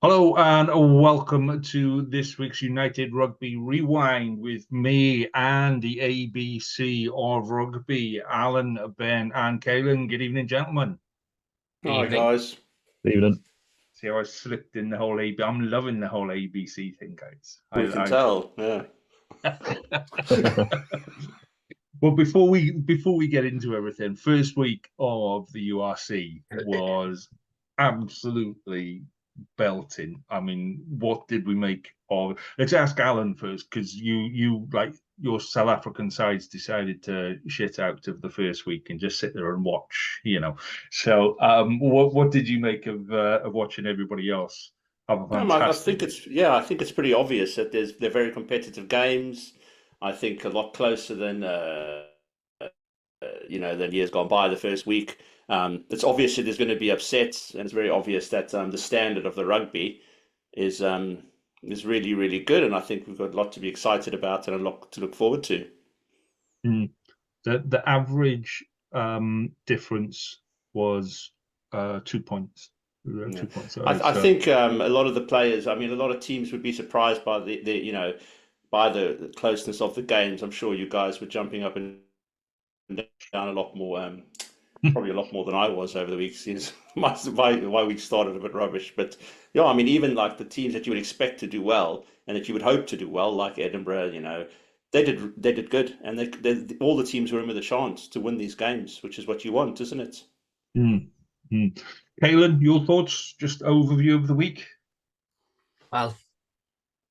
Hello and welcome to this week's United Rugby Rewind with me and the ABC of rugby, Alan, Ben, and Kaelan. Good evening, gentlemen. Hi Evening. guys. Evening. See how I slipped in the whole AB. I'm loving the whole ABC thing, guys. We can tell. Yeah. Well, before we get into everything, first week of the URC was absolutely belting. I mean, what did we make of? Let's ask Alan first, because you like your South African sides decided to shit out of the first week and just sit there and watch. So, what did you make of watching everybody else have a I fantastic think week? I think it's pretty obvious that they're very competitive games. I think a lot closer than than years gone by. The first week, it's obvious that there's going to be upsets, and it's very obvious that the standard of the rugby is is really really good, and I think we've got a lot to be excited about and a lot to look forward to. Mm. The average difference was 2 points. Yeah. 2 points. I think a lot of the players, I mean, a lot of teams would be surprised by by the closeness of the games. I'm sure you guys were jumping up and down a lot more, probably a lot more than I was over the week, since my week started a bit rubbish. But yeah, I mean, even like the teams that you would expect to do well and that you would hope to do well, like Edinburgh, they did good, and all the teams were in with a chance to win these games, which is what you want, isn't it? Mm, mm. Kaelan, your thoughts? Just overview of the week. Well,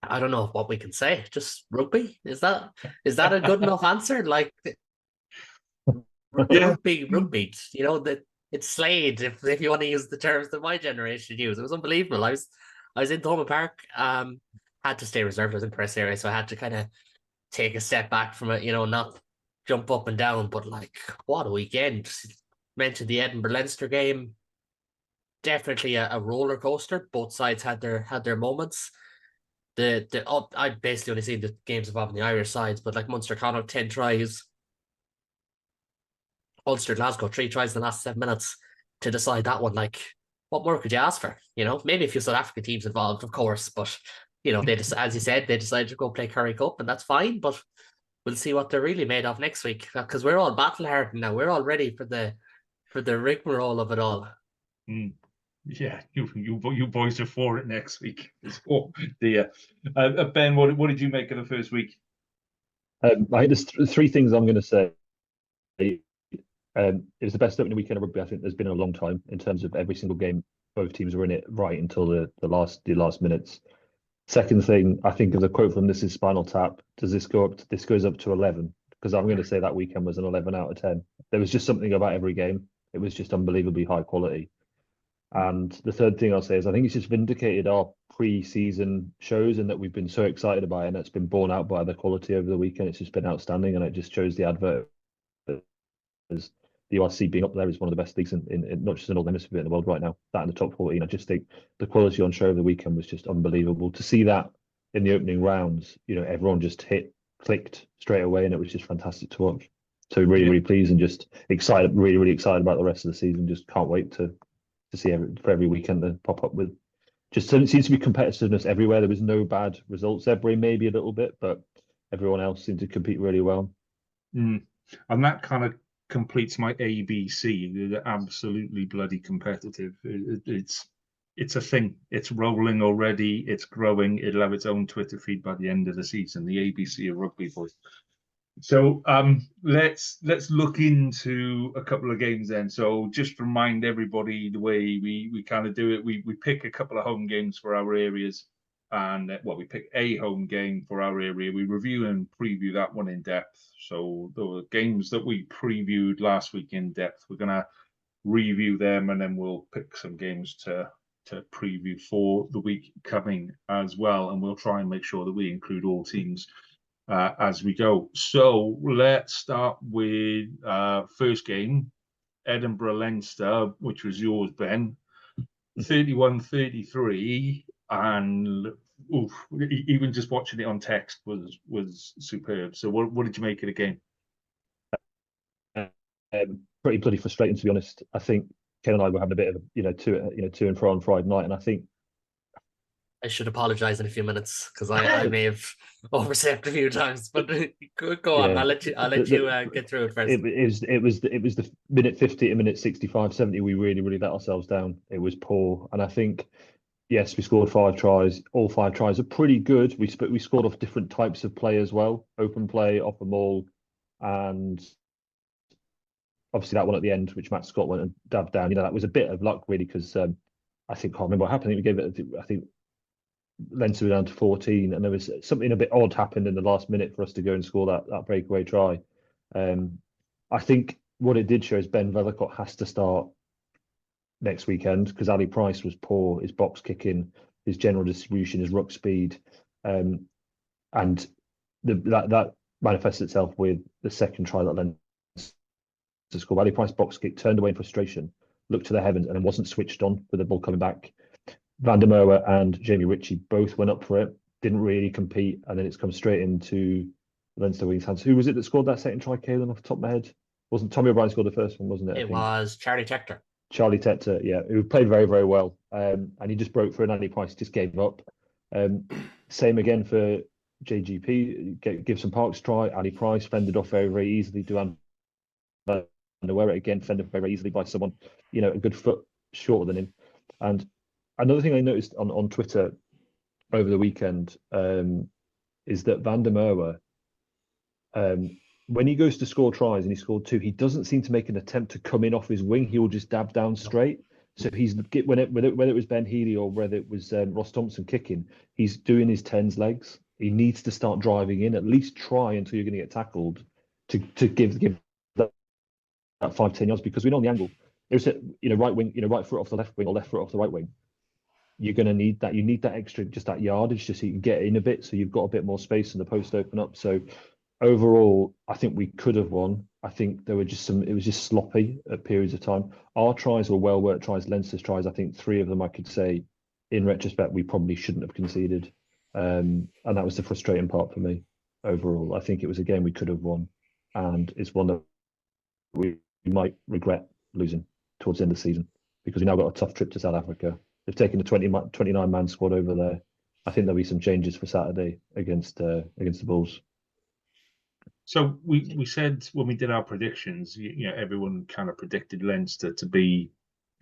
I don't know what we can say. Just rugby? Is that a good enough answer? Like Yeah. rugby. That it's slayed if you want to use the terms that my generation used. It was unbelievable. I was in Thomond Park. Had to stay reserved. I was in press area, so I had to kind of take a step back from it. Not jump up and down. But like, what a weekend! Mentioned the Edinburgh Leinster game. Definitely a roller coaster. Both sides had their moments. I basically only seen the games involving the Irish sides, but like Munster Connacht 10 tries, Ulster Glasgow 3 tries in the last 7 minutes to decide that one. Like, what more could you ask for? Maybe a few South African teams involved, of course, but they just, as you said, they decided to go play Currie Cup, and that's fine. But we'll see what they're really made of next week, because we're all battle hardened now. We're all ready for the rigmarole of it all. Mm. Yeah, you boys are for it next week. Oh dear. Ben, what did you make of the first week? I think there's three things I'm going to say. It was the best opening weekend of rugby I think there's been in a long time, in terms of every single game. Both teams were in it right until the last minutes. Second thing, I think of the quote from This Is Spinal Tap. Does this go up? This goes up to 11, because I'm going to say that weekend was an 11 out of 10. There was just something about every game. It was just unbelievably high quality. And the third thing I'll say is I think it's just vindicated our pre-season shows, and that we've been so excited about it, and it's been borne out by the quality over the weekend. It's just been outstanding, and it just shows the advert as the URC being up there is one of the best leagues in not just in the Northern Hemisphere, but in the world right now. That in the top 14. I just think the quality on show over the weekend was just unbelievable. To see that in the opening rounds, everyone just clicked straight away, and it was just fantastic to watch. So really, Yeah. really pleased and just excited, really, really excited about the rest of the season. Just can't wait to see every weekend to pop up with. Just seems to be competitiveness everywhere. There was no bad results. Every maybe a little bit, but everyone else seemed to compete really well. Mm. And that kind of completes my ABC. They're absolutely bloody competitive. It's a thing. It's rolling already. It's growing. It'll have its own Twitter feed by the end of the season. The ABC of rugby, boys. So let's look into a couple of games then. So just remind everybody the way we kind of do it. We pick a couple of home games for our areas, and we pick a home game for our area. We review and preview that one in depth. So the games that we previewed last week in depth, we're gonna review them, and then we'll pick some games to preview for the week coming as well. And we'll try and make sure that we include all teams as we go. So let's start with first game, Edinburgh Leinster, which was yours, Ben. 31-33, and oof, even just watching it on text was superb. So what did you make of the game? Pretty bloody frustrating, to be honest. I think Ken and I were having a bit of to and fro on Friday night, and I think I should apologise in a few minutes because I may have overstepped a few times. But go on. Yeah. I'll let you get through it first. It was the minute 50 to minute 65, 70. We really let ourselves down. It was poor, and I think yes, we scored 5 tries. All 5 tries are pretty good. We scored off different types of play as well: open play, off the maul, and obviously that one at the end, which Matt Scott went and dabbed down. That was a bit of luck really because I think I can't remember what happened. We gave it. I think Leinster were down to 14, and there was something a bit odd happened in the last minute for us to go and score that breakaway try. I think what it did show is Ben Velicott has to start next weekend because Ali Price was poor. His box kicking, his general distribution, his ruck speed, and that manifests itself with the second try that Leinster scored. Ali Price box kick, turned away in frustration, looked to the heavens, and then wasn't switched on with the ball coming back. Van der Merwe and Jamie Ritchie both went up for it, didn't really compete, and then it's come straight into Leinster wings' hands. Who was it that scored that second try, Caelan, off the top of my head? Wasn't Tommy O'Brien scored the first one, wasn't it? It was Charlie Tector. Charlie Tector, yeah, who played very well. And he just broke for an Ali Price, just gave up. Same again for JGP, Gibson Park's try. Ali Price fended off very easily. Duan Van der Merwe again fended very easily by someone, a good foot shorter than him. And another thing I noticed on Twitter over the weekend is that Van der Merwe, when he goes to score tries, and he scored 2, he doesn't seem to make an attempt to come in off his wing. He will just dab down straight. So he's whether it was Ben Healy or whether it was Ross Thompson kicking, he's doing his 10s legs. He needs to start driving in, at least try until you're going to get tackled to give that 5-10 yards, because we know on the angle it was right wing, right foot off the left wing or left foot off the right wing. You're going to need that. You need that extra, just that yardage, just so you can get in a bit, so you've got a bit more space and the post open up. So overall, I think we could have won. I think there were it was just sloppy at periods of time. Our tries were well worked tries. Leinster's tries, I think 3 of them I could say in retrospect we probably shouldn't have conceded, and that was the frustrating part for me. Overall, I think it was a game we could have won, and it's one that we might regret losing towards the end of the season, because we now got a tough trip to South Africa. They've taken the 29-man squad over there. I think there'll be some changes for Saturday against the Bulls. So we said when we did our predictions, everyone kind of predicted Leinster to be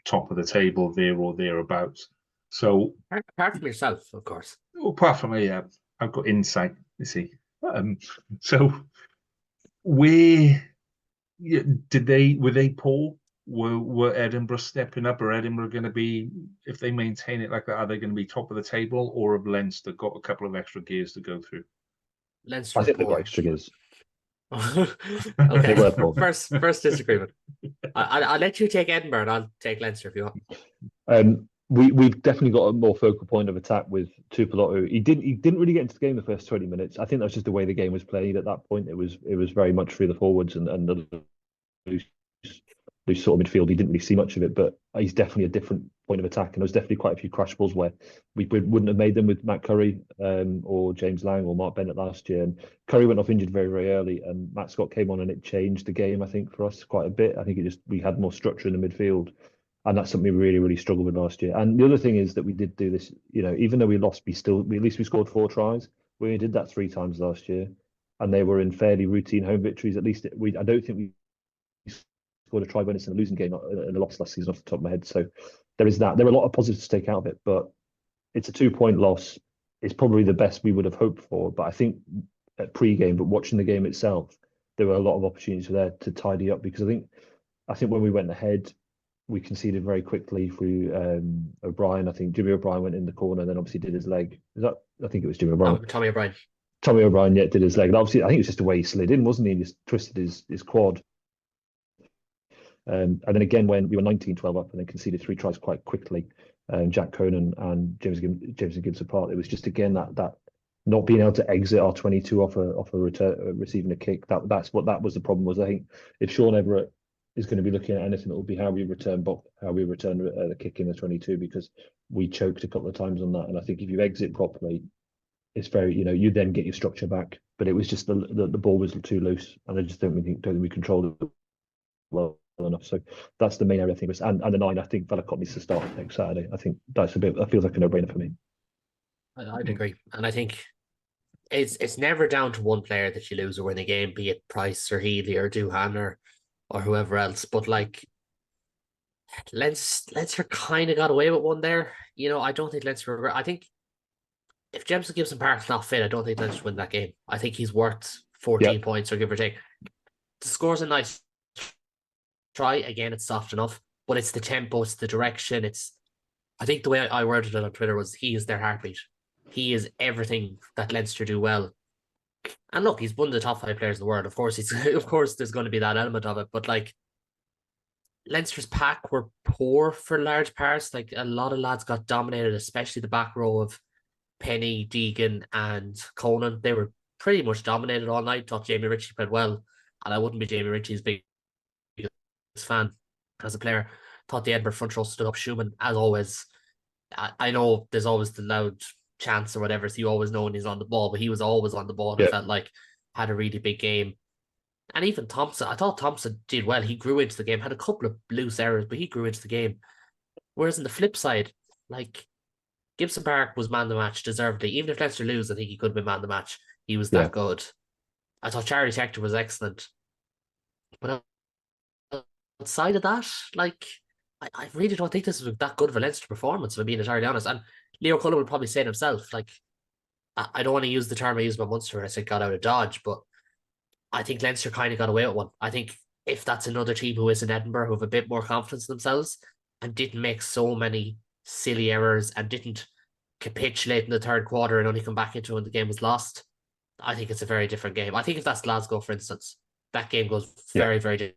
top of the table there or thereabouts. So apart from yourself, of course. Apart from me, I've got insight. You see, so were they poor? Were Edinburgh stepping up? Or Edinburgh going to be, if they maintain it like that, are they going to be top of the table, or have Leinster got a couple of extra gears to go through? Leinster, I think they've got extra gears. Okay, first disagreement. I'll let you take Edinburgh, and I'll take Leinster if you want. We've definitely got a more focal point of attack with Tuipulotu. He didn't really get into the game the first 20 minutes. I think that's just the way the game was played at that point. It was very much through the forwards and the loose sort of midfield. He didn't really see much of it, but he's definitely a different point of attack. And there was definitely quite a few crash balls where we wouldn't have made them with Matt Currie or James Lang or Mark Bennett last year. And Currie went off injured very early, and Matt Scott came on, and it changed the game, I think, for us quite a bit. I think we had more structure in the midfield. And that's something we really struggled with last year. And the other thing is that we did do this, even though we lost, at least we scored 4 tries. We only did that 3 times last year, and they were in fairly routine home victories. At least I don't think we scored a try when it's in a losing game in a loss last season off the top of my head. So there is that. There are a lot of positives to take out of it, but it's a 2-point loss. It's probably the best we would have hoped for. But I think at pre-game, but watching the game itself, there were a lot of opportunities there to tidy up, because I think when we went ahead, we conceded very quickly through O'Brien. I think Jimmy O'Brien went in the corner and then obviously did his leg. I think it was Jimmy O'Brien. Tommy O'Brien. Tommy O'Brien, yeah, did his leg. And obviously, I think it was just the way he slid in, wasn't he? He just twisted his quad. And then again, when we were 19-12 up and then conceded 3 tries quite quickly, Jack Conan and James and Gibson Park, it was just again that not being able to exit our 22 off a return, receiving a kick. That was the problem. Was I think if Sean Everett is going to be looking at anything, it will be how we return the kick in the 22, because we choked a couple of times on that. And I think if you exit properly, it's very, you then get your structure back. But it was just the ball was too loose, and I just don't think we controlled it well enough. So that's the main area I think. And the 9, I think Velicott needs to start next Saturday. I think that feels like a no-brainer for me. I'd agree, and I think it's never down to one player that you lose or win a game, be it Price or Healy or Doohan or whoever else. But like Leinster kind of got away with one there. I don't think Leinster. I think if Jameson Gibson Park's not fit, I don't think Leinster win that game. I think he's worth 14 points or give or take. The score's a nice try. Again, it's soft enough, but it's the tempo, it's the direction. I think the way I worded it on Twitter was he is their heartbeat. He is everything that Leinster do well. And look, he's one of the top 5 players in the world. Of course, of course there's going to be that element of it, but like Leinster's pack were poor for large parts. Like a lot of lads got dominated, especially the back row of Penny, Deegan, and Conan. They were pretty much dominated all night. Thought Jamie Ritchie played well, and I wouldn't be Jamie Ritchie's biggest fan as a player. Thought the Edinburgh front row stood up. Schumann, as always. I know there's always the loud chants or whatever, so you always know when he's on the ball, but he was always on the ball and Yeah. felt like had a really big game. And even Thompson, I thought Thompson did well. He grew into the game, had a couple of loose errors, but he grew into the game. Whereas on the flip side, like Gibson Park was man of the match deservedly. Even if Leinster lose, I think he could have been man of the match. He was that good. I thought Charlie Hector was excellent. But outside of that, like I really don't think this was that good of a Leinster performance, if I'm being entirely honest. And Leo Cullen would probably say it himself, like I don't want to use the term I used about Munster when I said got out of dodge, but I think Leinster kind of got away with one. I think if that's another team who is in Edinburgh who have a bit more confidence in themselves and didn't make so many silly errors and didn't capitulate in the third quarter and only come back into when the game was lost, I think it's a very different game. I think if that's Glasgow, for instance, that game goes very, very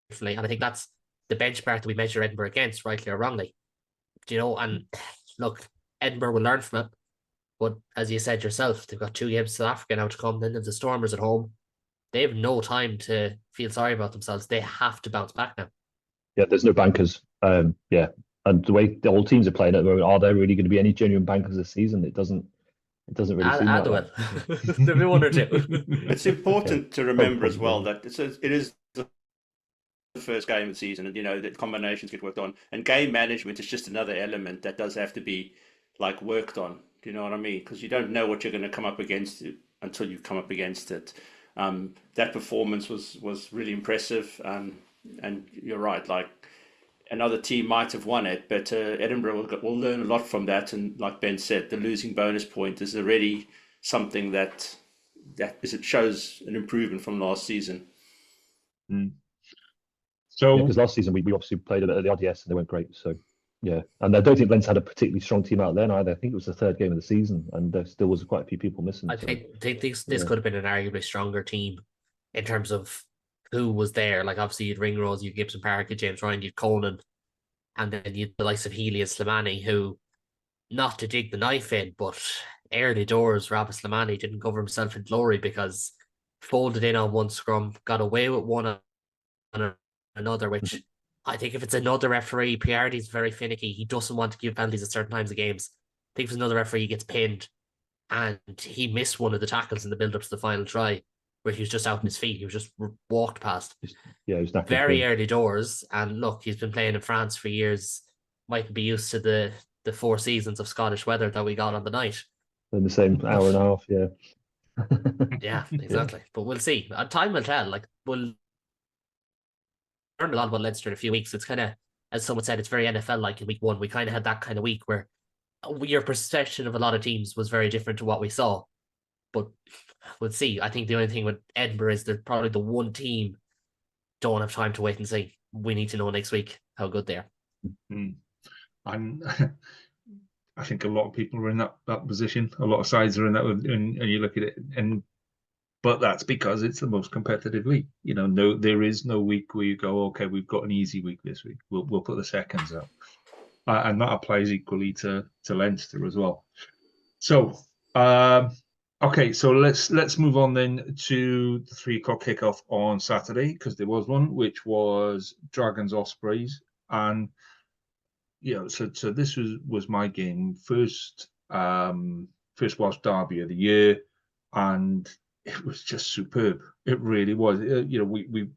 differently. And I think that's the benchmark that we measure Edinburgh against, rightly or wrongly. And look, Edinburgh will learn from it. But as you said yourself, they've got 2 games to South Africa now to come. Then there's the Stormers at home. They have no time to feel sorry about themselves. They have to bounce back now. Yeah, there's no bankers. And the way the whole teams are playing at the moment, are there really going to be any genuine bankers this season? It doesn't really seem like that. There'll be 1 or 2. It's important to remember as well that it is the first game of the season, and that combinations get worked on, and game management is just another element that does have to be like worked on. Do you know what I mean? Because you don't know what you're going to come up against until you come up against it. That performance was really impressive, and you're right. Like another team might have won it, but Edinburgh will learn a lot from that. And like Ben said, the losing bonus point is already something that it shows an improvement from last season. So because last season we obviously played at the RDS and they went great. So yeah, and I don't think Leinster had a particularly strong team out then either. I think it was the 3rd game of the season, and there still was quite a few people missing. I think this could have been an arguably stronger team in terms of who was there. Like obviously you'd Ringrose, you'd Gibson Park, you'd James Ryan, you'd Conan, and then you'd the likes of Healy and Slimani, who, not to dig the knife in, but early doors, Rabbit Slimani didn't cover himself in glory because folded in on one scrum, got away with one on another, which I think if it's another referee, Piardi's very finicky. He doesn't want to give penalties at certain times of games. I think if it's another referee, he gets pinned. And he missed one of the tackles in the build-up to the final try, where he was just out on his feet. He was just walked past. Yeah, it was that very early doors. And look, he's been playing in France for years. Might be used to the 4 seasons of Scottish weather that we got on the night. In the same hour and a half, yeah. Yeah, exactly. But we'll see. Time will tell. Like, we'll learn a lot about Leinster in a few weeks. It's kind of, as someone said, it's very NFL-like in week 1. We kind of had that kind of week where your perception of a lot of teams was very different to what we saw. But we'll see. I think the only thing with Edinburgh is they're probably the one team don't have time to wait and see. We need to know next week how good they are. And I think a lot of people are in that position. A lot of sides are in that, and you look at it, but that's because it's the most competitive league. There is no week where you go, okay, we've got an easy week this week. We'll put the seconds up, and that applies equally to Leinster as well. So, okay, so let's move on then to the 3:00 kickoff on Saturday, because there was one, which was Dragons Ospreys, and so this was my game, first Welsh derby of the year, and it was just superb. It really was. We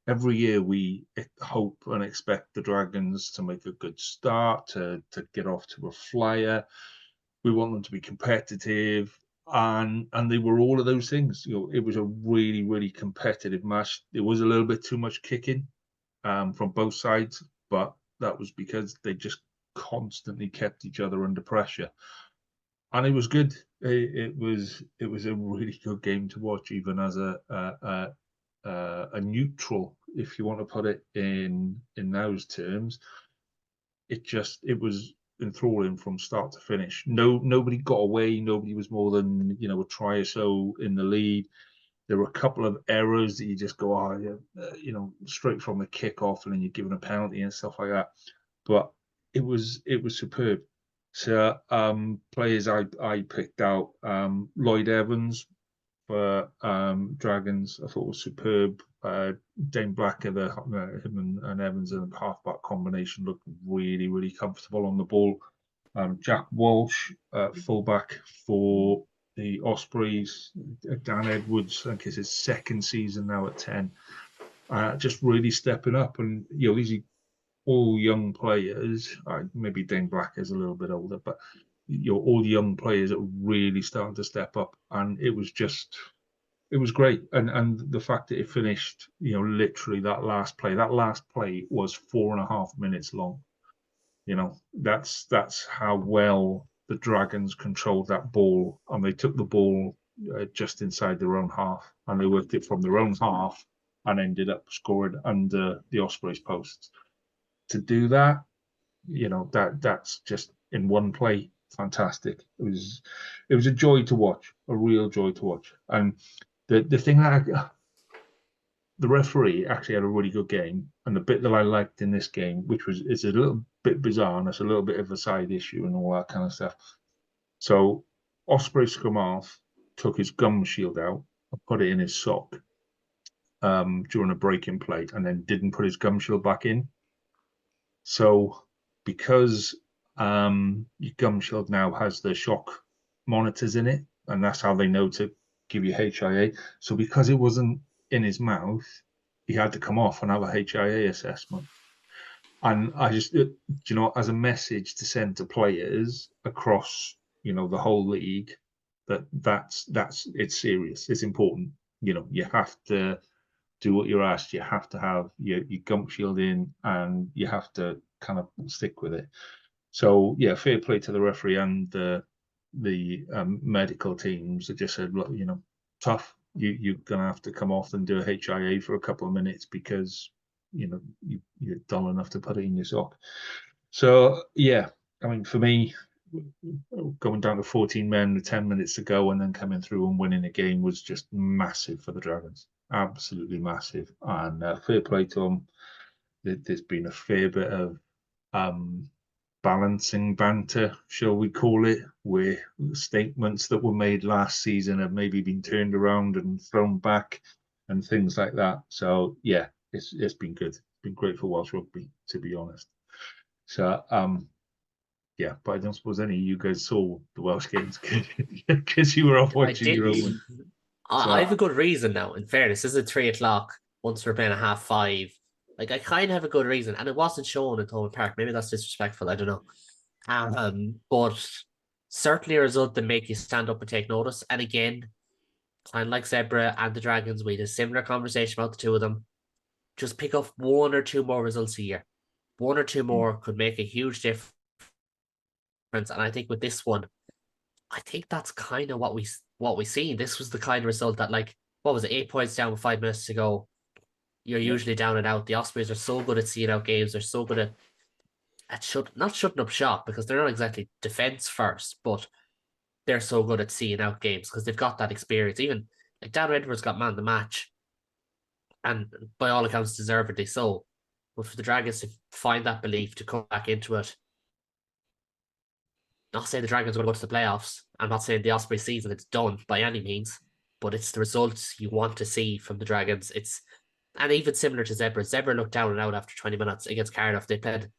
every year we hope and expect the Dragons to make a good start, to get off to a flyer. We want them to be competitive, and they were all of those things. It was a really, really competitive match. There was a little bit too much kicking from both sides, but that was because they just constantly kept each other under pressure, and it was good. It was a really good game to watch, even as a neutral, if you want to put it in those terms. It was enthralling from start to finish. Nobody got away. Nobody was more than a try or so in the lead. There were a couple of errors that you just go, straight from the kickoff, and then you're given a penalty and stuff like that. But it was superb. So players I picked out, Lloyd Evans for Dragons, I thought was superb. Dane Blacker, him and Evans in the halfback combination looked really, really comfortable on the ball. Jack Walsh, fullback for the Ospreys. Dan Edwards, I think it's his second season now at 10. Just really stepping up, and these are all young players. Maybe Dane Blacker is a little bit older, but all young players that are really starting to step up, and it was great. And the fact that it finished, literally that last play was 4.5 minutes long. That's how well the Dragons controlled that ball, and they took the ball just inside their own half, and they worked it from their own half and ended up scoring under the Ospreys posts. To do that, that's just in one play, fantastic. It was a joy to watch, a real joy to watch. And the thing that the referee actually had a really good game, and the bit that I liked in this game, which is a little bit bizarre, and it's a little bit of a side issue and all that kind of stuff. So Osprey scrum half took his gum shield out and put it in his sock during a break-in play, and then didn't put his gum shield back in. So because your gum shield now has the shock monitors in it, and that's how they know to give you HIA. So because it wasn't in his mouth, he had to come off and have a HIA assessment. And I just, as a message to send to players across, the whole league, that's it's serious, it's important. You have to do what you're asked. You have to have your gum shield in, and you have to kind of stick with it. So yeah, fair play to the referee and the medical teams that just said, look, tough. You're gonna have to come off and do a HIA for a couple of minutes because you're dull enough to put it in your sock. So yeah, I mean, for me, going down to 14 men with 10 minutes to go and then coming through and winning a game was just massive for the Dragons. Absolutely massive. And fair play to them. There's been a fair bit of balancing banter, shall we call it, where statements that were made last season have maybe been turned around and thrown back and things like that. So yeah, it's been good. It's been great for Welsh rugby, to be honest. So yeah, but I don't suppose any of you guys saw the Welsh games because you were off watching your own. I have a good reason now, in fairness. This is at 3:00 once we're playing a 5:30. Like, I kind of have a good reason, and it wasn't shown in Thomond Park. Maybe that's disrespectful, I don't know. But certainly a result that make you stand up and take notice. And again, kind of like Zebra and the Dragons, we had a similar conversation about the two of them. Just pick up 1 or 2 more results a year. 1 or 2 more could make a huge difference. And I think with this one, I think that's kind of what we seen. This was the kind of result that, like, what was it, 8 points down with 5 minutes to go? You're usually down and out. The Ospreys are so good at seeing out games. They're so good at not shutting up shop, because they're not exactly defense first, but they're so good at seeing out games because they've got that experience. Even like Dan Edwards got man of the match, and by all accounts deservedly so. But for the Dragons to find that belief to come back into it, not saying the Dragons are going to go to the playoffs. I'm not saying the Osprey season it's done by any means, but it's the results you want to see from the Dragons. And even similar to Zebra. Zebra looked down and out after 20 minutes against Cardiff. They played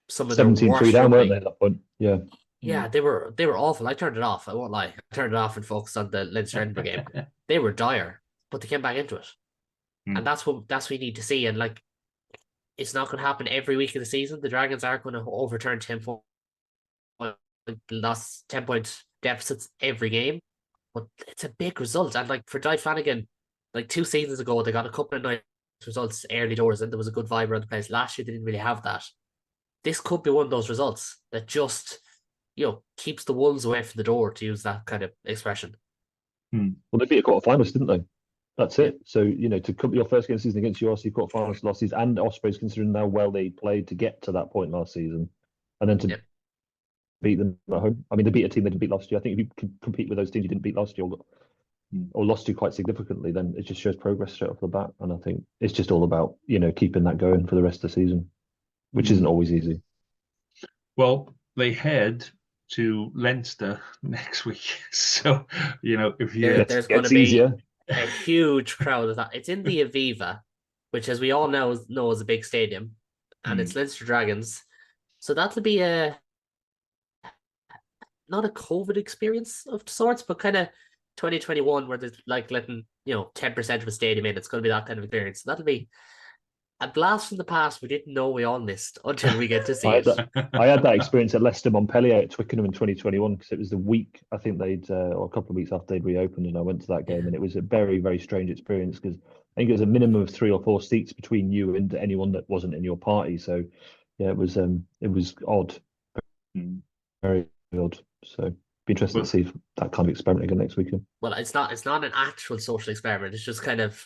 some of their 17-3 down, weren't they, at that point? Yeah. Yeah, they were awful. I turned it off. I won't lie. I turned it off and focused on the Leinster Edinburgh game. They were dire, but they came back into it. And that's what we need to see. And like, it's not going to happen every week of the season. The Dragons are going to overturn 10 points lost 10-point deficits every game, but it's a big result. And like for Di Flanagan, like 2 seasons ago, they got a couple of nice results early doors, and there was a good vibe around the place. Last year, they didn't really have that. This could be one of those results that just, keeps the wolves away from the door, to use that kind of expression. Well, they beat a quarterfinalist, didn't they? That's Yeah. it. So, to come your first game of the season against URC quarterfinalists losses and Ospreys, considering how well they played to get to that point last season, and then to Yep. beat them at home. I mean, they beat a team they didn't beat last year. I think if you can compete with those teams you didn't beat last year or lost to quite significantly, then it just shows progress straight off the bat. And I think it's just all about, keeping that going for the rest of the season, which isn't always easy. Well, they head to Leinster next week. So, if you There's going to It's be easier. a huge crowd of that. It's in the Aviva, which, as we all know is a big stadium, and it's Leinster Dragons. So that'll be not a COVID experience of sorts, but kind of 2021 where there's like letting 10% of a stadium in. It's going to be that kind of experience. So that'll be a blast from the past we didn't know we all missed until we get to see it. I had that experience at Leicester Montpellier at Twickenham in 2021 because it was the week I think or a couple of weeks after they'd reopened, and I went to that game, and it was a very, very strange experience because I think it was a minimum of 3 or 4 seats between you and anyone that wasn't in your party. So yeah, it was odd, very odd. So be interested to see that kind of experiment again next weekend. Well, it's not an actual social experiment. It's just kind of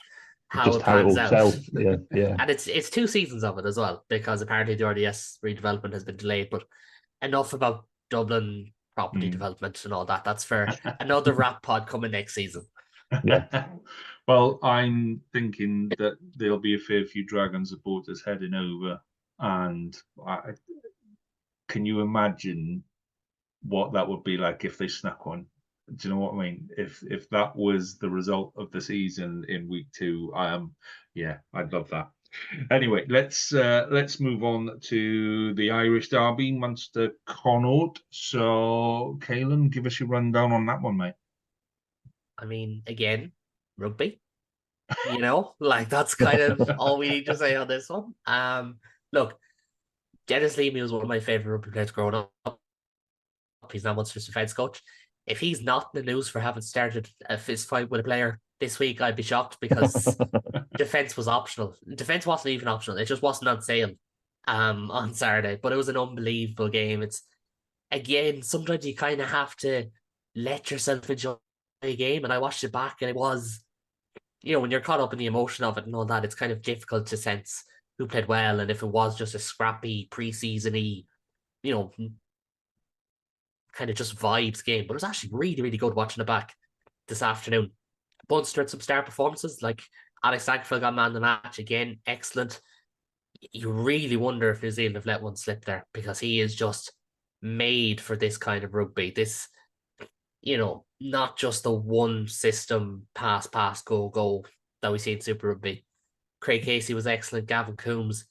how Just it how it pans will out. sell. Yeah. And it's 2 seasons of it as well, because apparently the RDS redevelopment has been delayed. But enough about Dublin property development and all that. That's for another rap pod coming next season. Yeah. Well, I'm thinking that there'll be a fair few Dragon supporters heading over, and can you imagine what that would be like if they snuck one? Do you know what I mean? If that was the result of the season in week 2, I'd love that. Anyway, let's move on to the Irish derby, Munster Connacht. So, Caelan, give us your rundown on that one, mate. I mean, again, rugby. Like that's kind of all we need to say on this one. Look, Dennis Leamy was one of my favorite rugby players growing up. He's now Munster's defence coach. If he's not in the news for having started a fist fight with a player this week, I'd be shocked, because defence was optional. Defence wasn't even optional. It just wasn't on sale on Saturday. But it was an unbelievable game. It's, again, sometimes you kind of have to let yourself enjoy a game. And I watched it back, and it was, when you're caught up in the emotion of it and all that, it's kind of difficult to sense who played well, and if it was just a scrappy pre-season-y, kind of just vibes game. But it was actually really, really good watching it back this afternoon. Munster had some star performances, like Alex Sackville got man of the match again, excellent. You really wonder if New Zealand have let one slip there, because he is just made for this kind of rugby. This, not just the one system pass, go that we see in Super Rugby. Craig Casey was excellent, Gavin Coombs.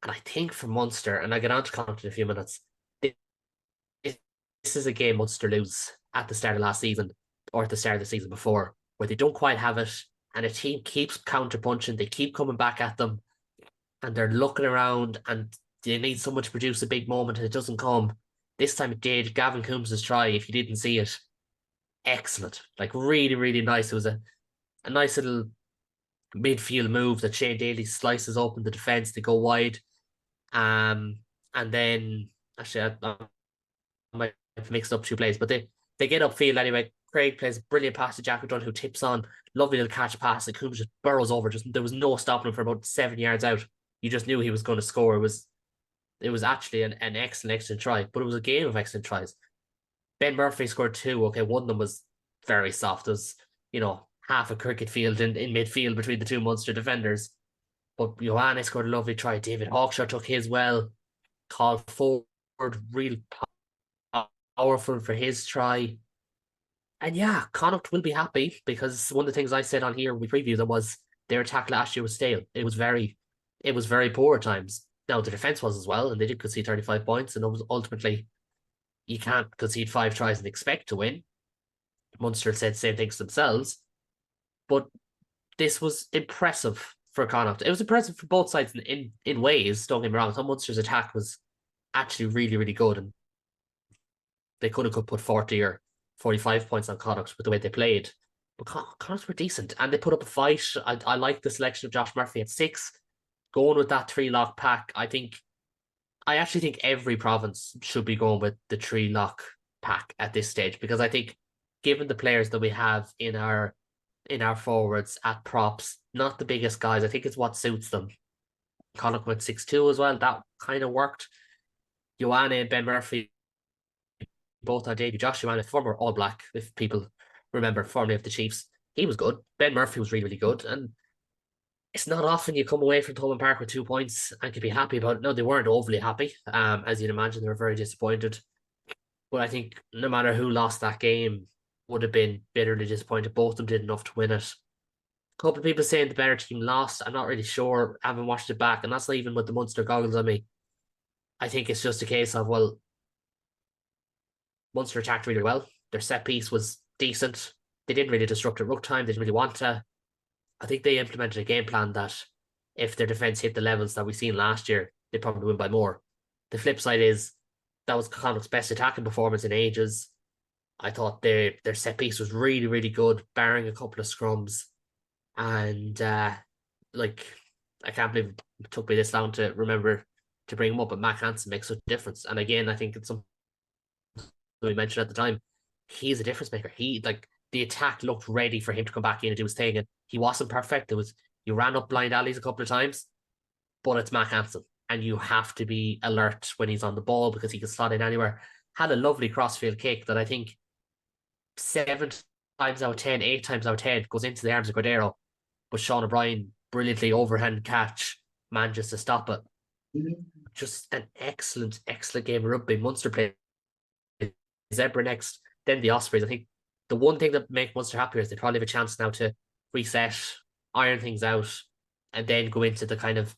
And I think for Munster, and I get on to Connacht in a few minutes, this is a game Munster lose at the start of last season or at the start of the season before, where they don't quite have it, and a team keeps counter-punching, they keep coming back at them, and they're looking around, and they need someone to produce a big moment, and it doesn't come. This time it did. Gavin Coombs' try, if you didn't see it, excellent. Like, really, really nice. It was a nice little midfield move that Shane Daly slices open the defence to go wide. And then, actually, I might have mixed up 2 plays, but they get upfield anyway. Craig plays a brilliant pass to Jack O'Donnell, who tips on, lovely little catch pass, and Coombs just burrows over. There was no stopping him for about 7 yards out. You just knew he was going to score. It was actually an excellent try, but it was a game of excellent tries. Ben Murphy scored 2. Okay, one of them was very soft. There's, half a cricket field in midfield between the 2 Munster defenders. But Ioane scored a lovely try. David Hawkshaw took his well. Called forward, real powerful for his try. And yeah, Connacht will be happy, because one of the things I said on here, we previewed them, was their attack last year was stale. It was very poor at times. Now the defence was as well, and they did concede 35 points, and ultimately you can't concede 5 tries and expect to win. Munster said the same things themselves. But this was impressive for Connacht. It was impressive for both sides in ways, don't get me wrong. Munster's attack was actually really, really good. And they could have put 40 or 45 points on Connacht with the way they played. But Connacht were decent and they put up a fight. I like the selection of Josh Murphy at 6. Going with that 3-lock pack, I actually think every province should be going with the 3-lock pack at this stage, because I think given the players that we have in our forwards at props, not the biggest guys, I think it's what suits them. Connacht went 6-2 as well. That kind of worked. Ioane and Ben Murphy both on debut. Josh Ioane, former All Black, if people remember, formerly of the Chiefs. He was good. Ben Murphy was really, really good. And it's not often you come away from Thomond Park with 2 points and can be happy about it. No, they weren't overly happy. As you'd imagine, they were very disappointed. But I think no matter who lost that game would have been bitterly disappointed. Both of them did enough to win it. A couple of people saying the better team lost. I'm not really sure. I haven't watched it back. And that's not even with the Munster goggles on me. I think it's just a case of, well, Munster attacked really well. Their set piece was decent. They didn't really disrupt at ruck time. They didn't really want to. I think they implemented a game plan that if their defence hit the levels that we seen last year, they'd probably win by more. The flip side is that was Connacht's best attacking performance in ages. I thought their set piece was really, really good, barring a couple of scrums. And I can't believe it took me this long to remember to bring him up, but Mac Hansen makes such a difference. And again, I think it's something we mentioned at the time. He's a difference maker. The attack looked ready for him to come back in and do his thing, and he wasn't perfect. You ran up blind alleys a couple of times, but it's Mac Hansen, and you have to be alert when he's on the ball because he can slot in anywhere. Had a lovely crossfield kick that I think 7 times out of 10, 8 times out of 10 goes into the arms of Cordero, but Sean O'Brien brilliantly overhand catch manages to stop it. Just an excellent game of rugby. Munster played Zebra next, then the Ospreys. I think the one thing that makes Munster happier is they probably have a chance now to reset, iron things out, and then go into the kind of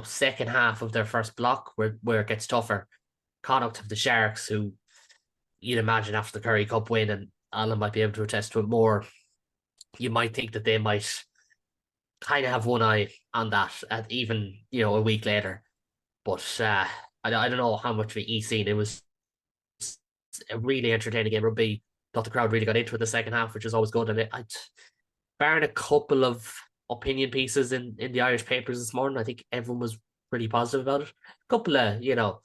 second half of their first block where it gets tougher. Connacht have the Sharks, who you'd imagine after the Currie Cup win, and Alan might be able to attest to it more, you might think that they might kind of have one eye on that at even a week later. But I don't know how much of it seen. It was a really entertaining game of rugby. Thought the crowd really got into it the second half, which is always good. And barring a couple of opinion pieces in the Irish papers this morning, I think everyone was pretty positive about it. A couple of,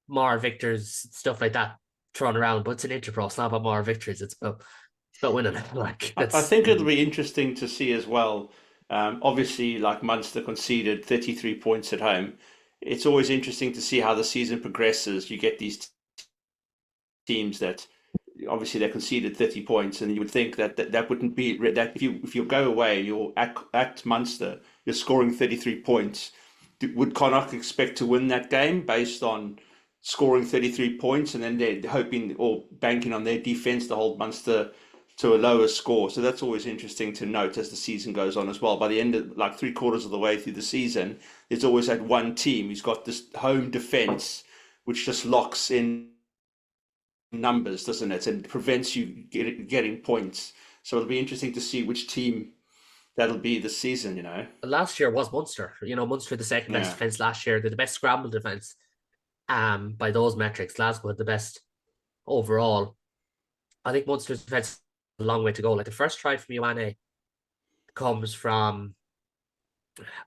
Mar victors, stuff like that thrown around, but it's an Interpro. It's not about Mar victories. It's about winning. I think it'll be interesting to see as well. Obviously, Munster conceded 33 points at home. It's always interesting to see how the season progresses. You get these teams that obviously they conceded 30 points, and you would think that wouldn't be that if you go away, you're at Munster, you're scoring 33 points. Would Connacht expect to win that game based on scoring 33 points, and then they're hoping or banking on their defense to hold Munster to a lower score? So that's always interesting to note as the season goes on as well. By the end of 3/4 of the way through the season, there's always that one team who's got this home defense which just locks in numbers, doesn't it, and prevents you getting points. So it'll be interesting to see which team that'll be this season. Last year was Munster. Munster the second best defense last year. They're the best scramble defense. By those metrics, Glasgow had the best overall. I think Munster's defense has a long way to go. The first try from Ioane comes from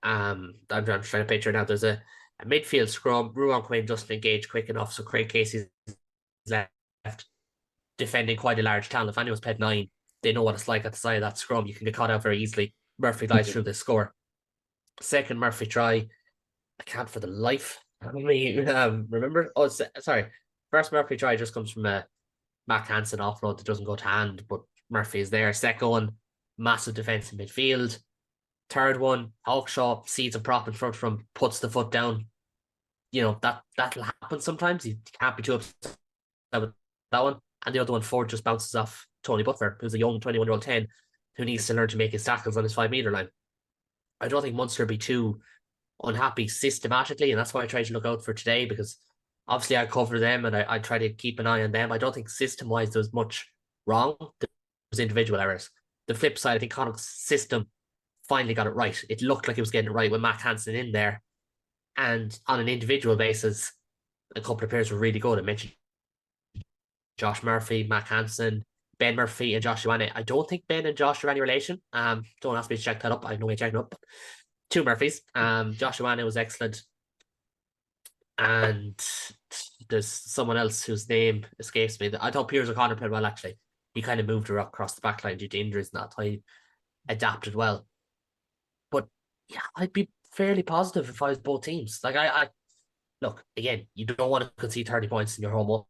I'm trying to picture now. There's a midfield scrum. Ruan Quinn doesn't engage quick enough, so Craig Casey's left defending quite a large town. If anyone's played 9, they know what it's like at the side of that scrum. You can get caught out very easily. Murphy glides through the score. Second Murphy try, I can't for the life remember. Oh, sorry. First Murphy try just comes from a Mac Hansen offload that doesn't go to hand, but Murphy is there. Second one, massive defense in midfield. Third one, Hawkshaw sees a prop in front from, puts the foot down. That'll happen sometimes. You can't be too upset with that one. And the other one, Ford just bounces off Tony Butler, who's a young 21-year-old 10 who needs to learn to make his tackles on his 5-meter line. I don't think Munster be too unhappy systematically, and that's why I try to look out for today, because obviously I cover them and I try to keep an eye on them. I don't think system-wise there was much wrong. There was individual errors. The flip side, I think Connacht's system finally got it right. It looked like it was getting it right with Mac Hansen in there. And on an individual basis, a couple of players were really good. I mentioned Josh Murphy, Mac Hansen, Ben Murphy, and Josh Ioane. I don't think Ben and Josh are any relation. Don't ask me to check that up. I have no way checking up. Two Murphys. Josh Ioane was excellent. And there's someone else whose name escapes me. I thought Piers O'Connor played well, actually. He kind of moved across the back line due to injuries and that. He adapted well. But yeah, I'd be fairly positive if I was both teams. Like, I look, again, you don't want to concede 30 points in your home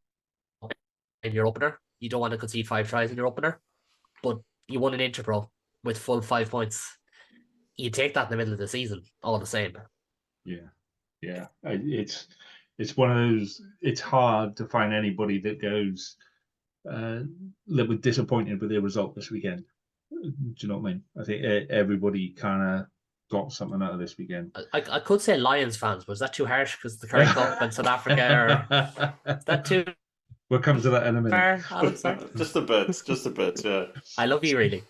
in your opener. You don't want to concede 5 tries in your opener. But you won an Interbro with full 5 points. You take that in the middle of the season, all the same. Yeah. It's one of those. It's hard to find anybody that goes that was disappointed with their result this weekend. Do you know what I mean? I think everybody kind of got something out of this weekend. I could say Lions fans, but is that too harsh because the Currie Cup and South Africa? Or is that too? We'll come to that in a minute. Fair, Alex, just a bit. Yeah. I love you, really.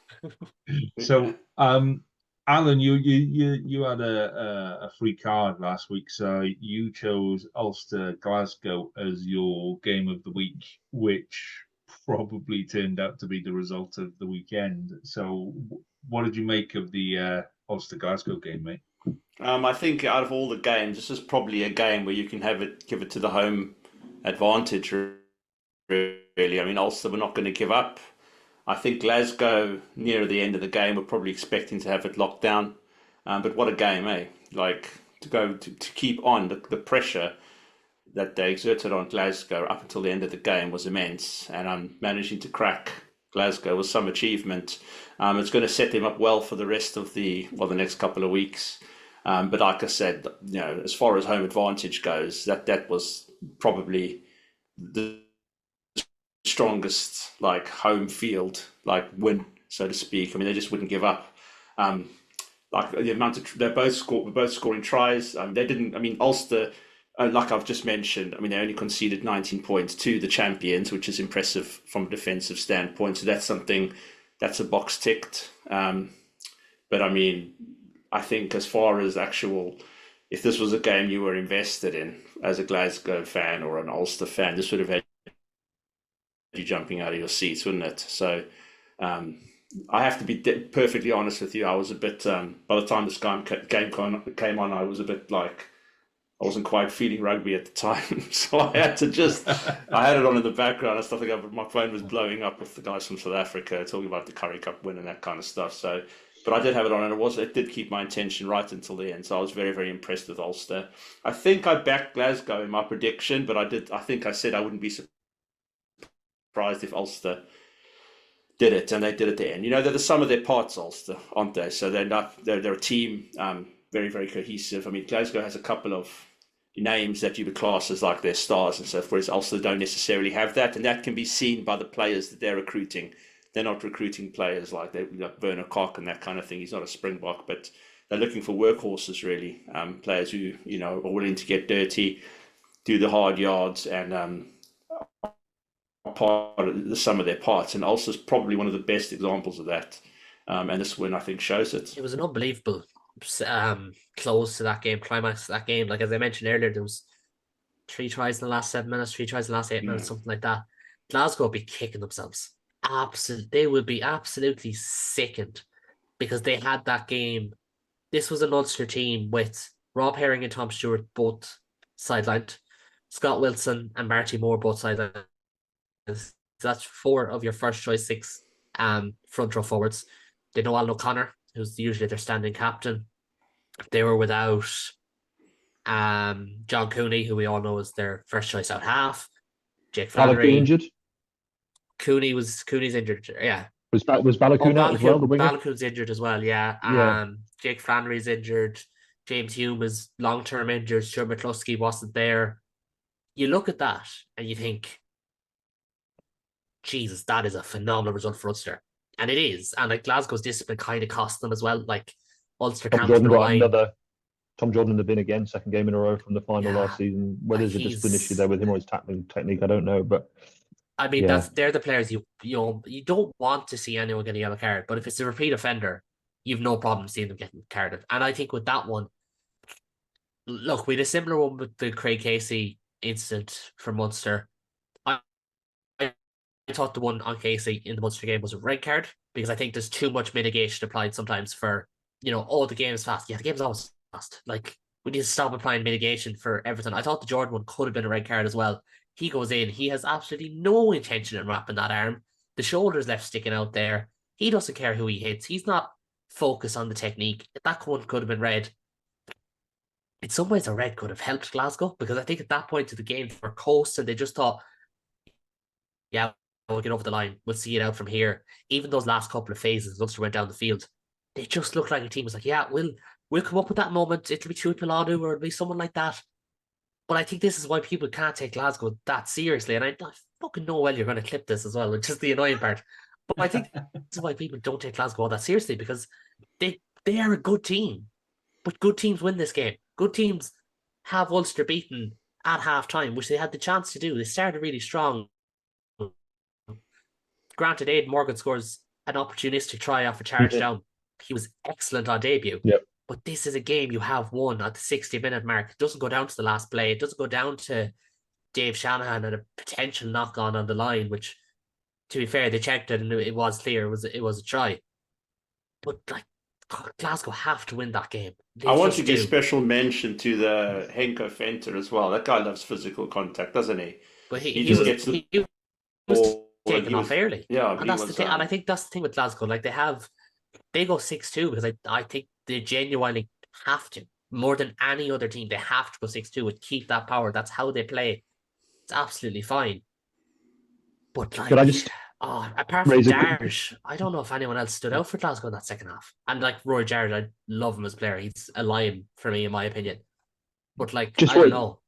So, Alan, you had a free card last week, so you chose Ulster Glasgow as your game of the week, which probably turned out to be the result of the weekend. So, what did you make of the Ulster Glasgow game, mate? I think out of all the games, this is probably a game where you can give it to the home advantage. Really, I mean, Ulster were not going to give up. I think Glasgow, near the end of the game, were probably expecting to have it locked down. But what a game, eh? Like, to keep on the pressure that they exerted on Glasgow up until the end of the game was immense. And managing to crack Glasgow was some achievement. It's going to set them up well for the rest of the next couple of weeks. But like I said, as far as home advantage goes, that was probably the strongest home field win, so to speak. I mean, they just wouldn't give up. The amount of were both scoring tries. They didn't. I mean, Ulster, like I've just mentioned, I mean, they only conceded 19 points to the champions, which is impressive from a defensive standpoint. So that's a box ticked. But I mean, I think as far as if this was a game you were invested in as a Glasgow fan or an Ulster fan, this would have had you jumping out of your seats, wouldn't it? So I have to be perfectly honest with you. I was a bit by the time this game came on, I was a bit I wasn't quite feeling rugby at the time, so I had it on in the background and stuff like that. But my phone was blowing up with the guys from South Africa talking about the Currie Cup win and that kind of stuff. So, but I did have it on, and it did keep my attention right until the end. So I was very, very impressed with Ulster. I think I backed Glasgow in my prediction, but I think I said I wouldn't be surprised if Ulster did it, and they did at the end. They're the sum of their parts, Ulster, aren't they? So they're a team, very, very cohesive. I mean, Glasgow has a couple of names that you would class as their stars and so forth, whereas Ulster don't necessarily have that, and that can be seen by the players that they're recruiting. They're not recruiting players like Werner Koch and that kind of thing. He's not a Springbok, but they're looking for workhorses, really, players who are willing to get dirty, do the hard yards, and part of the sum of their parts. And Ulster's probably one of the best examples of that. And this win, I think, shows it. It was an unbelievable close to that game, climax to that game. Like, as I mentioned earlier, there was 3 tries in the last 7 minutes, 3 tries in the last 8 minutes, something like that. Glasgow would be kicking themselves. They would be absolutely sickened because they had that game. This was an Ulster team with Rob Herring and Tom Stewart both sidelined, Scott Wilson and Marty Moore both sidelined. That's 4 of your first choice 6 front row forwards. They know Alan O'Connor, who's usually their standing captain. They were without John Cooney, who we all know is their first choice out half. Jake Flannery injured. Cooney's injured. Yeah. Was Balogun out as well? Balogun's injured as well. Yeah. Jake Flannery's injured. James Hume is long-term injured. Stuart McCluskey wasn't there. You look at that and you think, Jesus, that is a phenomenal result for Ulster. And it is. And Glasgow's discipline kind of cost them as well. Ulster Tom Jordan got another. Tom Jordan had been again, second game in a row from the final last season. Whether there's a discipline issue there with him or his tackling technique, I don't know. But I mean, they're the players you don't want to see anyone get a yellow card. But if it's a repeat offender, you've no problem seeing them getting carded. And I think with that one, look, we had a similar one with the Craig Casey incident for Munster. thought the one on Casey in the Munster game was a red card because I think there's too much mitigation applied sometimes for, oh, the game's fast. Yeah, the game's always fast. Like, we need to stop applying mitigation for everything. I thought the Jordan one could have been a red card as well. He goes in, he has absolutely no intention in wrapping that arm. The shoulder's left sticking out there. He doesn't care who he hits. He's not focused on the technique. That one could have been red. In some ways, a red could have helped Glasgow because I think at that point of the game, they were coast and they just thought, yeah, we'll get over the line. We'll see it out from here. Even those last couple of phases, Ulster went down the field. They just looked like a team was like, yeah, we'll come up with that moment. It'll be Tuat Milano or it'll be someone like that. But I think this is why people can't take Glasgow that seriously. And I fucking know well you're going to clip this as well, which is the annoying part. But I think this is why people don't take Glasgow all that seriously because they are a good team. But good teams win this game. Good teams have Ulster beaten at half-time, which they had the chance to do. They started really strong. Granted, Aidan Morgan scores an opportunistic try off a charge down. He was excellent on debut. Yep. But this is a game you have won at the 60-minute mark. It doesn't go down to the last play. It doesn't go down to Dave Shanahan and a potential knock-on the line, which, to be fair, they checked it and it was clear it was a try. But, like, Glasgow have to win that game. I want to give special mention to the Henko Fenter as well. That guy loves physical contact, doesn't he? But he just gets the ball taken off early. Yeah, and that's the thing. And I think that's the thing with Glasgow. Like, they go 6-2 because I think they genuinely have to. More than any other team, they have to go 6-2 and keep that power. That's how they play. It's absolutely fine. But, like, I just apart from Darge, I don't know if anyone else stood out for Glasgow in that second half. And, like, Roy Jarrett, I love him as a player. He's a lion for me, in my opinion. But, like, I don't know.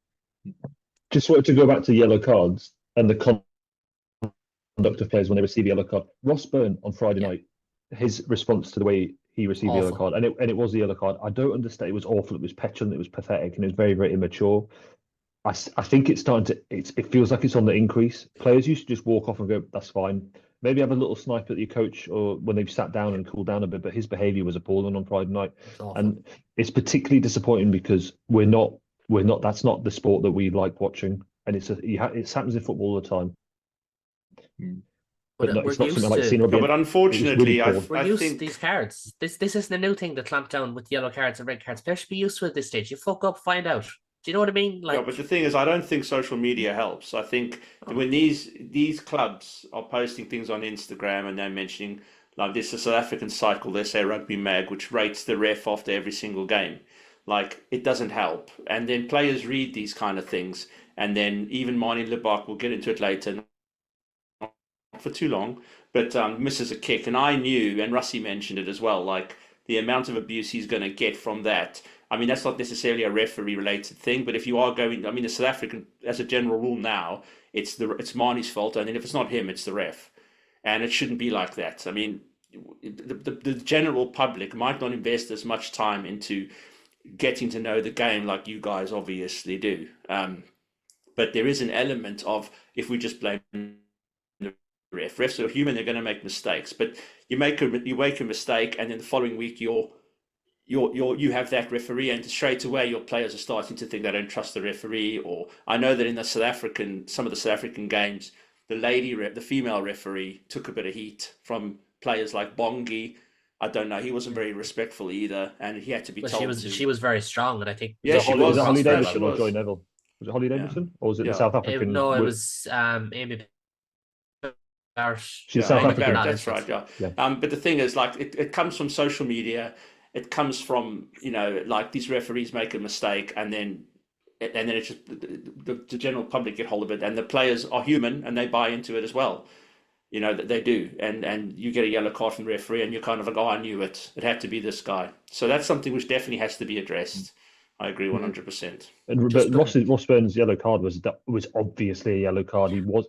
Just wanted to go back to yellow cards and the conduct of players when they receive a yellow card. Ross Byrne on Friday night, his response to the way he received the yellow card, and it was the yellow card. I don't understand. It was awful. It was petulant. It was pathetic, and it was very, very immature. I think it's starting to. It feels like it's on the increase. Players used to just walk off and go, "That's fine." Maybe have a little snipe at your coach or when they've sat down and cooled down a bit. But his behaviour was appalling on Friday night, and it's particularly disappointing because we're not. That's not the sport that we like watching, and it happens in football all the time. But no, it's not something like seeing. But unfortunately, we're used to these cards. This isn't a new thing to clamp down with yellow cards and red cards. Players should be used to it at this stage. You fuck up, find out. Do you know what I mean? Like, yeah, but the thing is, I don't think social media helps. I think when these clubs are posting things on Instagram and they're mentioning, like, this is a South African cycle, they say Rugby Mag, which rates the ref after every single game. Like, it doesn't help. And then players read these kind of things. And then even Marnie Lebach, we'll get into it later, not for too long, but misses a kick. And I knew, and Russie mentioned it as well, like, the amount of abuse he's going to get from that. I mean, that's not necessarily a referee-related thing, but if you are going, I mean, the South African, as a general rule now, it's Marnie's fault, and then if it's not him, it's the ref. And it shouldn't be like that. I mean, the general public might not invest as much time into getting to know the game like you guys obviously do. But there is an element of, if we just blame the refs are human, they're going to make mistakes. But you make a mistake, and then the following week you have that referee, and straight away your players are starting to think they don't trust the referee. Or I know that in some of the South African games, the female referee took a bit of heat from players like Bongi. I don't know. He wasn't very respectful either, and he had to be told. She was very strong, and I think she was. Was it Holly Davidson or Joy Neville? Was it Holly Davidson, or was it the South African? No, it was Amy Barrett. She's South African. That's right. Yeah. But the thing is, like, it comes from social media. It comes from, like, these referees make a mistake, and then it's just the general public get hold of it, and the players are human and they buy into it as well. That they do, and you get a yellow card from the referee, and you're kind of like, oh, I knew it. It had to be this guy. So that's something which definitely has to be addressed. I agree 100%. But Ross Byrne's yellow card was obviously a yellow card. He was,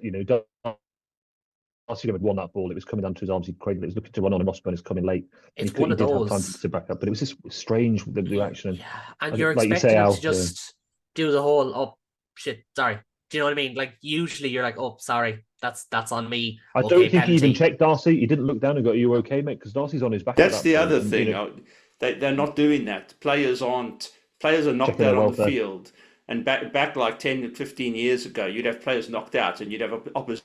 Darcy had won that ball. It was coming down to his arms. He was looking to run on, and Ross Byrne is coming late. It's one of those. He did have time to back up, but it was just strange with the reaction. Yeah, and you're expecting him to just do the whole, oh shit, sorry. Do you know what I mean? Like, usually you're like, oh, sorry, that's on me. I don't think he even checked Darcy. He didn't look down and go, "Are you okay, mate?" Because Darcy's on his back. That's the other thing. They're not doing that. Players are knocked out on the field. And back like 10 to 15 years ago, you'd have players knocked out, and you'd have opposition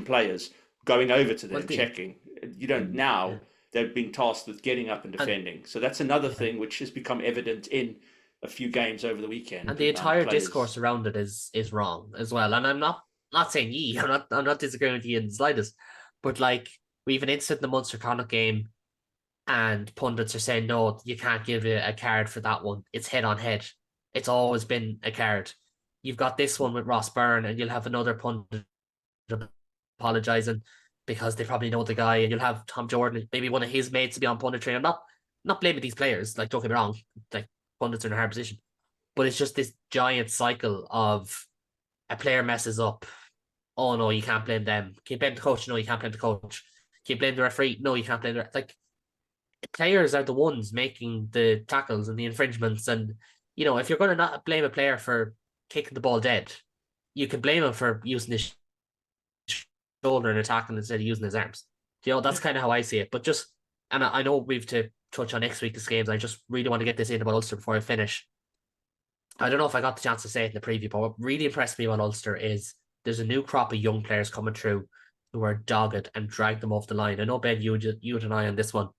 players going over to them, Well, checking. You don't now. yeah. They're being tasked with getting up and defending. So that's another thing which has become evident in a few games over the weekend. And the entire players. discourse around it is wrong as well. And I'm not saying ye, I'm not disagreeing with you in the slightest, but like we've an incident in the Munster Connacht game, and pundits are saying no, you can't give it a card for that one. It's head on head. It's always been a card. You've got this one with Ross Byrne, and you'll have another pundit apologising because they probably know the guy, and you'll have Tom Jordan, maybe one of his mates, to be on punditry. I'm not blaming these players. Like, don't get me wrong, like pundits are in a hard position, but it's just this giant cycle of a player messes up. Oh no, you can't blame them. Can you blame the coach? No, you can't blame the coach. Can you blame the referee? No, you can't blame the like. Players are the ones making the tackles and the infringements, and you know, if you're going to not blame a player for kicking the ball dead, you can blame him for using his shoulder and attacking instead of using his arms. You know, that's kind of how I see it. But just, and I know we've to touch on next week's games. I just really want to get this in about Ulster before I finish. I don't know if I got the chance to say it in the preview, but what really impressed me about Ulster is there's a new crop of young players coming through who are dogged and drag them off the line. I know, Ben, you and I on this one.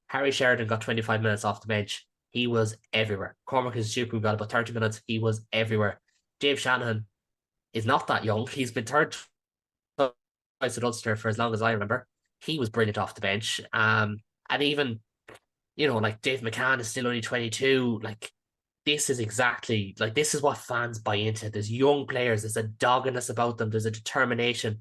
Harry Sheridan got 25 minutes off the bench. He was everywhere. Cormac Izuchukwu got about 30 minutes. He was everywhere. Dave Shanahan is not that young. He's been third twice at Ulster for as long as I remember. He was brilliant off the bench. And even, you know, like Dave McCann is still only 22. Like, this is exactly, like, this is what fans buy into. There's young players. There's a doggedness about them. There's a determination.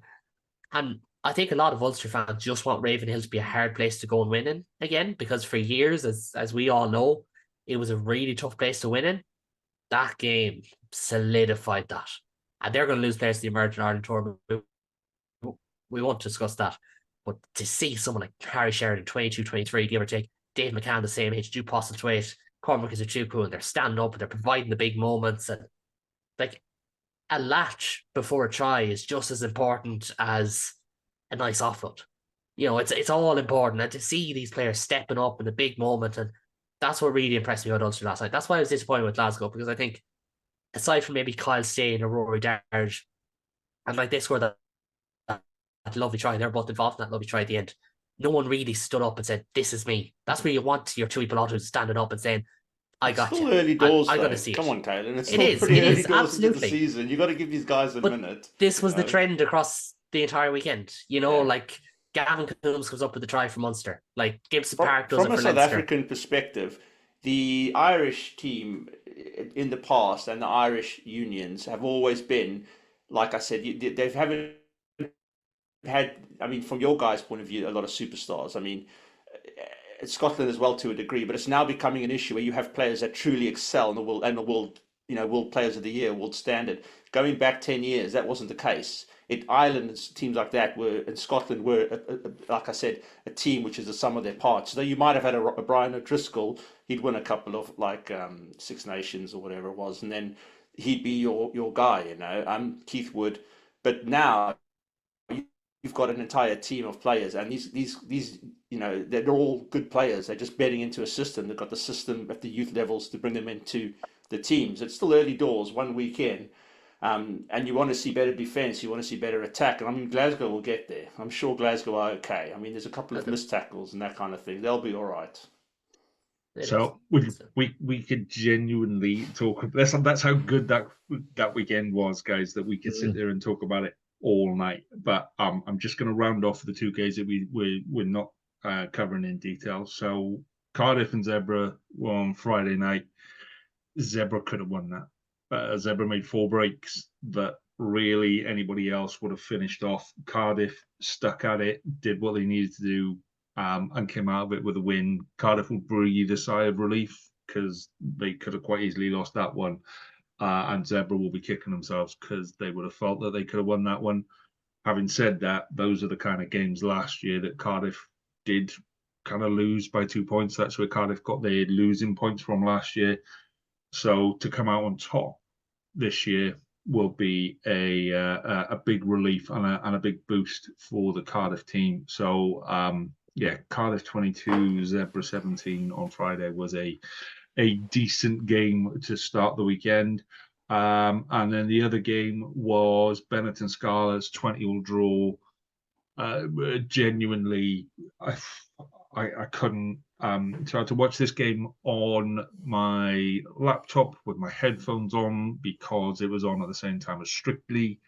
And I think a lot of Ulster fans just want Ravenhill to be a hard place to go and win in again, because for years, as we all know, it was a really tough place to win in. That game solidified that. And they're going to lose players to the Emerging Ireland Tour. We won't discuss that. But to see someone like Harry Sheridan, 22, 23, give or take, Dave McCann the same age, Drew Postlethwaite, Cormac Izuchukwu, and they're standing up and they're providing the big moments. And like, a latch before a try is just as important as a nice offload. You know, it's all important. And to see these players stepping up in a big moment, and that's what really impressed me about Ulster last night. That's why I was disappointed with Glasgow, because I think, aside from maybe Kyle Stain or Rory Darge, and like they scored that lovely try, they're both involved in that lovely try at the end. No one really stood up and said, "This is me." That's where you want your Tui Piloto standing up and saying, "I got it's still you." Early doors. I got though. to see it. Come on, Caelan. It's It still is, pretty it early is, doors into absolutely. the season. You got to give these guys a But minute. this was the know? trend across the entire weekend. You know, Yeah. like Gavin Coombs comes up with the try for Munster. Like Gibson From, Park does from it a for South Leinster. African perspective, the Irish team in the past and the Irish unions have always been, like I said, they haven't had, I mean, from your guys' point of view, a lot of superstars. I mean, Scotland as well to a degree, but it's now becoming an issue where you have players that truly excel in the world, you know, World Players of the Year, world standard. Going back 10 years, that wasn't the case. Ireland teams like that were, and Scotland were, like I said, a team which is the sum of their parts. So you might have had a Brian O'Driscoll, he'd win a couple of like Six Nations or whatever it was, and then he'd be your guy, you know, Keith Wood. But now you've got an entire team of players, and these you know, they're all good players. They're just betting into a system. They've got the system at the youth levels to bring them into the teams. It's still early doors, 1 week in. And you want to see better defence, you want to see better attack. And I mean, Glasgow will get there. I'm sure Glasgow are okay. I mean, there's a couple of missed tackles and that kind of thing. They'll be all right. So we could genuinely talk. That's how good that weekend was, guys. That we could sit there and talk about it all night. But I'm just going to round off the two games that we're not covering in detail. So Cardiff and Zebra were on Friday night. Zebra could have won that. Zebra made 4 breaks that really anybody else would have finished off. Cardiff stuck at it, did what they needed to do, and came out of it with a win. Cardiff will breathe a sigh of relief because they could have quite easily lost that one. And Zebra will be kicking themselves because they would have felt that they could have won that one. Having said that, those are the kind of games last year that Cardiff did kind of lose by 2 points. That's where Cardiff got their losing points from last year. So to come out on top this year will be a big relief and a big boost for the Cardiff team. So yeah, Cardiff 22, Zebra 17 on Friday was a decent game to start the weekend. And then the other game was Benetton Scarlets 20-all draw Genuinely, I couldn't. So I had to watch this game on my laptop with my headphones on because it was on at the same time as Strictly.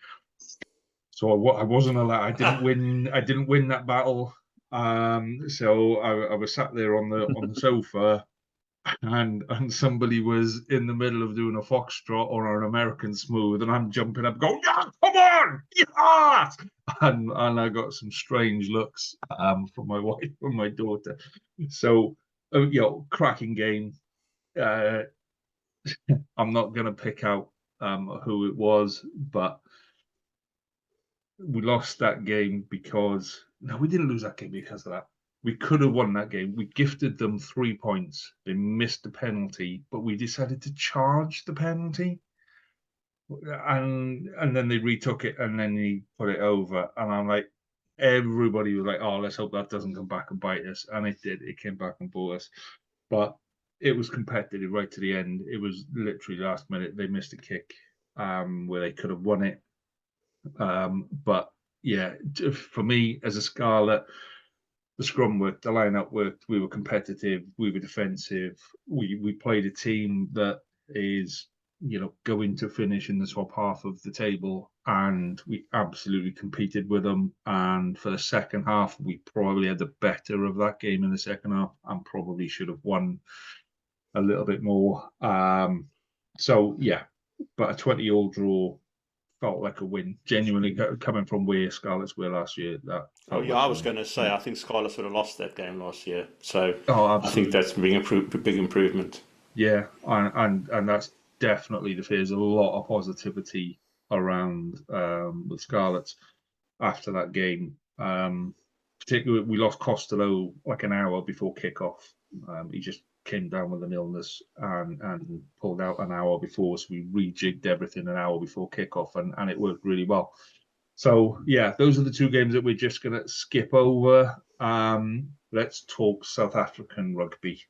So I wasn't allowed. I didn't win. I didn't win that battle. So I was sat there on the sofa, and somebody was in the middle of doing a foxtrot or an American smooth, and I'm jumping up, going, "Yeah, come on, yes!" And I got some strange looks from my wife and my daughter. So, cracking game. I'm not going to pick out who it was, but we lost that game because no, we didn't lose that game because of that. We could have won that game. We gifted them 3 points. They missed the penalty, but we decided to charge the penalty. And then they retook it and then he put it over. And I'm like, everybody was like, oh, let's hope that doesn't come back and bite us. And it did. It came back and bought us. But it was competitive right to the end. It was literally last minute. They missed a kick where they could have won it. But yeah, for me as a Scarlet, the scrum worked, the line-up worked. We were competitive, we were defensive. We played a team that is, going to finish in the top half of the table, and we absolutely competed with them. And for the second half, we probably had the better of that game in the second half, and probably should have won a little bit more. So yeah, but a 20-all draw felt like a win. Genuinely, coming from where Scarlets were last year. That I was going to say, I think Scarlets would have lost that game last year. So absolutely. I think that's a big improvement. Yeah, and that's definitely there's a lot of positivity around the Scarlets after that game. Particularly, we lost Costello like an hour before kickoff. He just came down with an illness and pulled out an hour before, so we rejigged everything an hour before kickoff, and it worked really well. So yeah, those are the two games that we're just going to skip over. Let's talk South African rugby.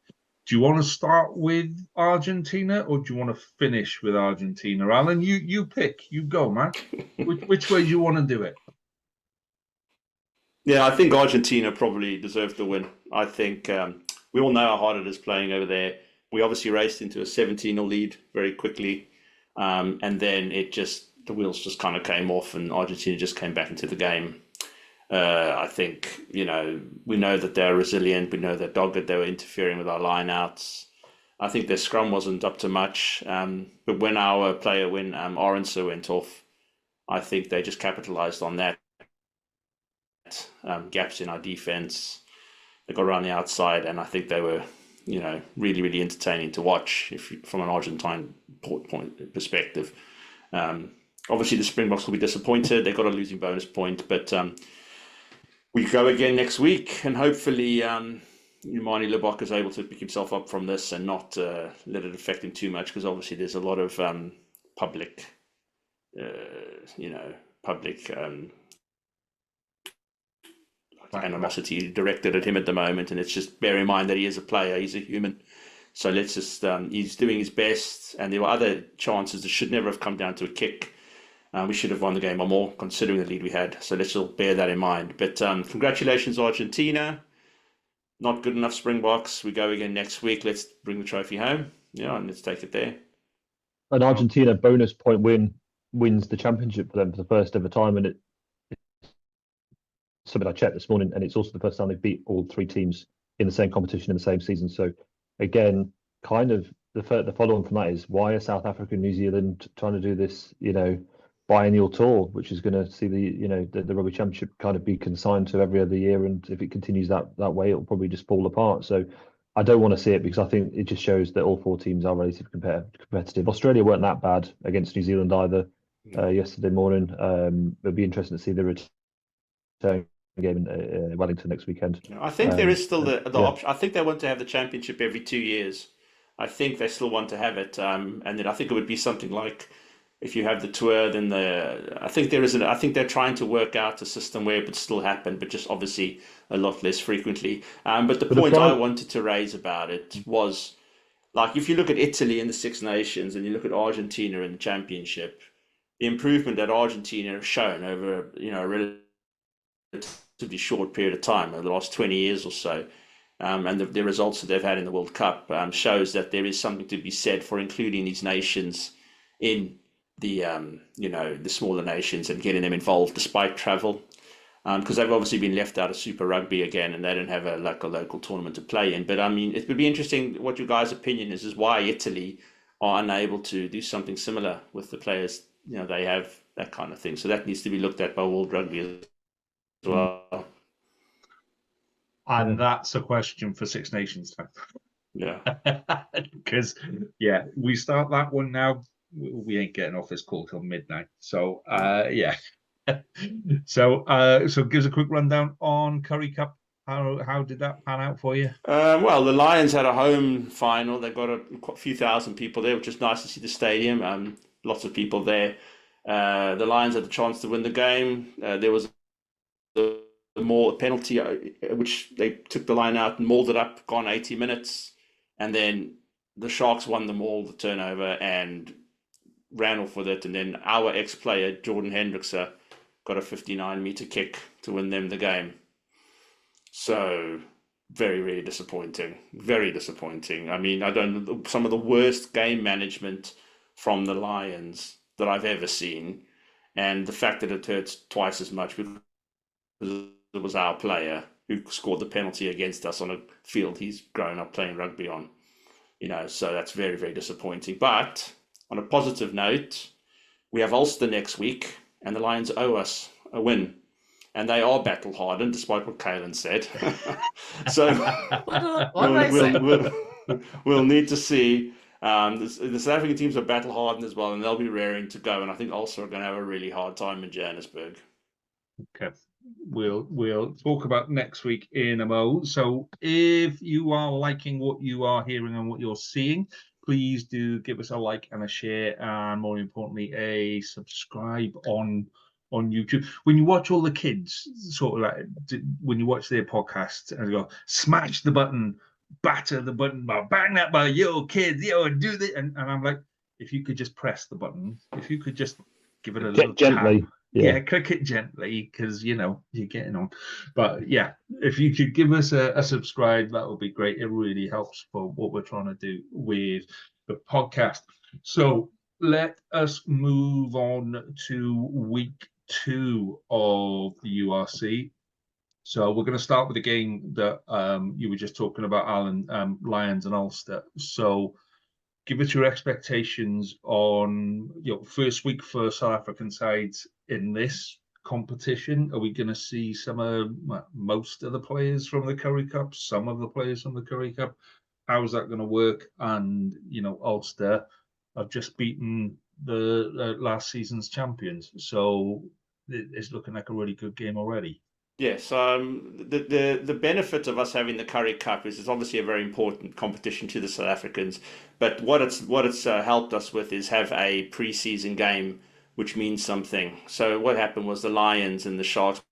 Do you want to start with Argentina, or do you want to finish with Argentina? Alan, you pick. You go, man. Which way do you want to do it? Yeah, I think Argentina probably deserved the win. I think we all know how hard it is playing over there. We obviously raced into a 17-0 lead very quickly, and then the wheels just kind of came off, and Argentina just came back into the game. I think, we know that they're resilient. We know they're dogged. They were interfering with our lineouts. I think their scrum wasn't up to much. But when our player, Orense went off, I think they just capitalized on that. Gaps in our defense. They got around the outside, and I think they were, really, really entertaining to watch from an Argentine point perspective. Obviously, the Springboks will be disappointed. They got a losing bonus point, but we go again next week, and hopefully Imani Lebok is able to pick himself up from this and not let it affect him too much, because obviously there's a lot of public animosity directed at him at the moment, and it's just bear in mind that he is a player, he's a human. So let's just he's doing his best, and there were other chances that should never have come down to a kick. We should have won the game or more, considering the lead we had. So let's all bear that in mind. But congratulations, Argentina. Not good enough, Springboks. We go again next week. Let's bring the trophy home. Yeah, and let's take it there. An Argentina bonus point wins the championship for them for the first ever time, and it's something I checked this morning, and it's also the first time they've beat all three teams in the same competition in the same season. So again, kind of the follow-on from that is, why are South Africa and New Zealand trying to do this, biennial tour, which is going to see the rugby championship kind of be consigned to every other year, and if it continues that way, it'll probably just fall apart. So I don't want to see it, because I think it just shows that all four teams are relatively competitive. Australia weren't that bad against New Zealand either yesterday morning. It'll be interesting to see the return game in Wellington next weekend. I think there is still the option. I think they want to have the championship every 2 years. I think they still want to have it, and then I think it would be something like, if you have the tour, then I think they're trying to work out a system where it would still happen, but just obviously a lot less frequently. But the point I wanted to raise about it was, like, if you look at Italy in the Six Nations and you look at Argentina in the championship, the improvement that Argentina has shown over, a relative short period of time, over the last 20 years or so. And the results that they've had in the World Cup shows that there is something to be said for including these nations in the the smaller nations and getting them involved despite travel, because they've obviously been left out of Super Rugby again, and they don't have a local tournament to play in. But I mean, it would be interesting what your guys' opinion is why Italy are unable to do something similar with the players. They have that kind of thing. So that needs to be looked at by World Rugby as well. And that's a question for Six Nations time. Yeah. Because, we start that one now. We ain't getting off this call till midnight. So, yeah. So give us a quick rundown on Currie Cup. How did that pan out for you? Well, the Lions had a home final. They got a few thousand people there, which is nice to see the stadium. Lots of people there. The Lions had the chance to win the game. There was more penalty, which they took the line out and mauled it up, gone 80 minutes. And then the Sharks won the maul, the turnover, and ran off with it. And then our ex-player, Jordan Hendrickse, got a 59-meter kick to win them the game. So very, very disappointing. Very disappointing. I mean, some of the worst game management from the Lions that I've ever seen. And the fact that it hurts twice as much because it was our player who scored the penalty against us on a field he's grown up playing rugby on. So that's very, very disappointing. But on a positive note, we have Ulster next week, and the Lions owe us a win. And they are battle hardened, despite what Caelan said. So we'll need to see. The South African teams are battle hardened as well, and they'll be raring to go. And I think Ulster are going to have a really hard time in Johannesburg. Okay. We'll talk about next week in a mo. So if you are liking what you are hearing and what you're seeing, please do give us a like and a share, and more importantly, a subscribe on YouTube. When you watch all the kids, sort of like when you watch their podcasts and go, smash the button, batter the button, bang that button, yo kids, yo, do this, and I'm like, if you could just press the button, if you could just give it a little gently. tap. Yeah, click it gently because you're getting on. But yeah, if you could give us a subscribe, that would be great. It really helps for what we're trying to do with the podcast. So let us move on to week 2 of the URC. So we're going to start with the game that you were just talking about, Alan, Lions and Ulster. So give us your expectations on first week for South African sides in this competition. Are we going to see most of the players from the Currie Cup, some of the players from the Currie Cup? How is that going to work? And Ulster have just beaten the last season's champions, so it's looking like a really good game already. Yes, the benefit of us having the Currie Cup is it's obviously a very important competition to the South Africans. But what it's helped us with is have a pre-season game, which means something. So what happened was the Lions and the Sharks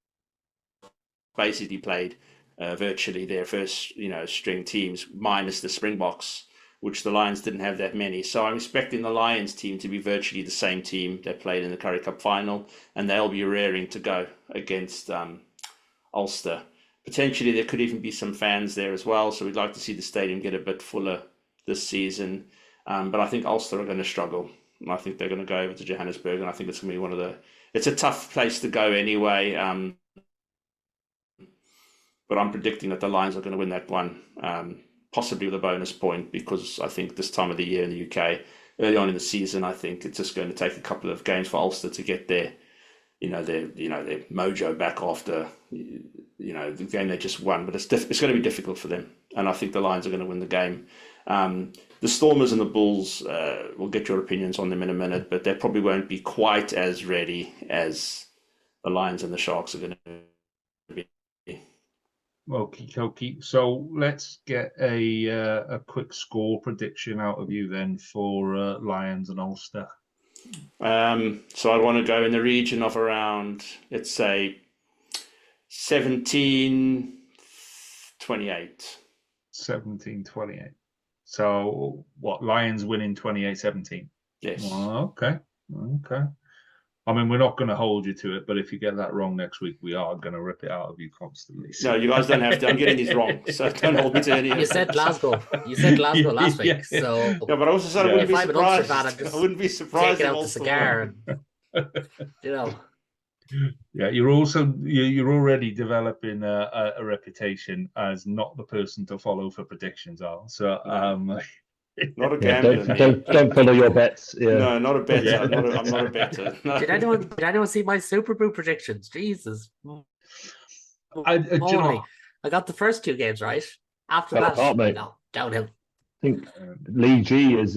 basically played virtually their first string teams minus the Springboks, which the Lions didn't have that many. So I'm expecting the Lions team to be virtually the same team that played in the Currie Cup final, and they'll be raring to go against Ulster. Potentially there could even be some fans there as well, so we'd like to see the stadium get a bit fuller this season. But I think Ulster are going to struggle. I think they're going to go over to Johannesburg, and I think it's going to be it's a tough place to go anyway. But I'm predicting that the Lions are going to win that one, possibly with a bonus point, because I think this time of the year in the UK, early on in the season, I think it's just going to take a couple of games for Ulster to get their mojo back after the game they just won. But it's going to be difficult for them, and I think the Lions are going to win the game. The Stormers and the Bulls, we'll get your opinions on them in a minute, but they probably won't be quite as ready as the Lions and the Sharks are going to be. Okay. So let's get a quick score prediction out of you then for Lions and Ulster. So I want to go in the region of around, let's say, 17-28. 17-28. So what? Lions winning 28-17. Yes. Oh, okay. I mean, we're not going to hold you to it, but if you get that wrong next week, we are going to rip it out of you constantly. No, you guys don't have to. I'm getting these wrong, so don't hold me to any of You it. said Glasgow. You said Glasgow last week. So Yeah, but I also said I Yeah. wouldn't be If I'm an Ulster surprised. fan, I'm just I wouldn't be surprised taking if out the Ulster cigar won. and Yeah, you're already developing a reputation as not the person to follow for predictions, Al. So Not a Yeah, gambler. don't follow your bets. Yeah. No, not a better. Yeah. I'm not a better. No. Did anyone see my Super Brew predictions? Jesus. do you know Only. what? I got the first 2 games right. After Fell that, apart, mate. no, downhill. I think Lee G is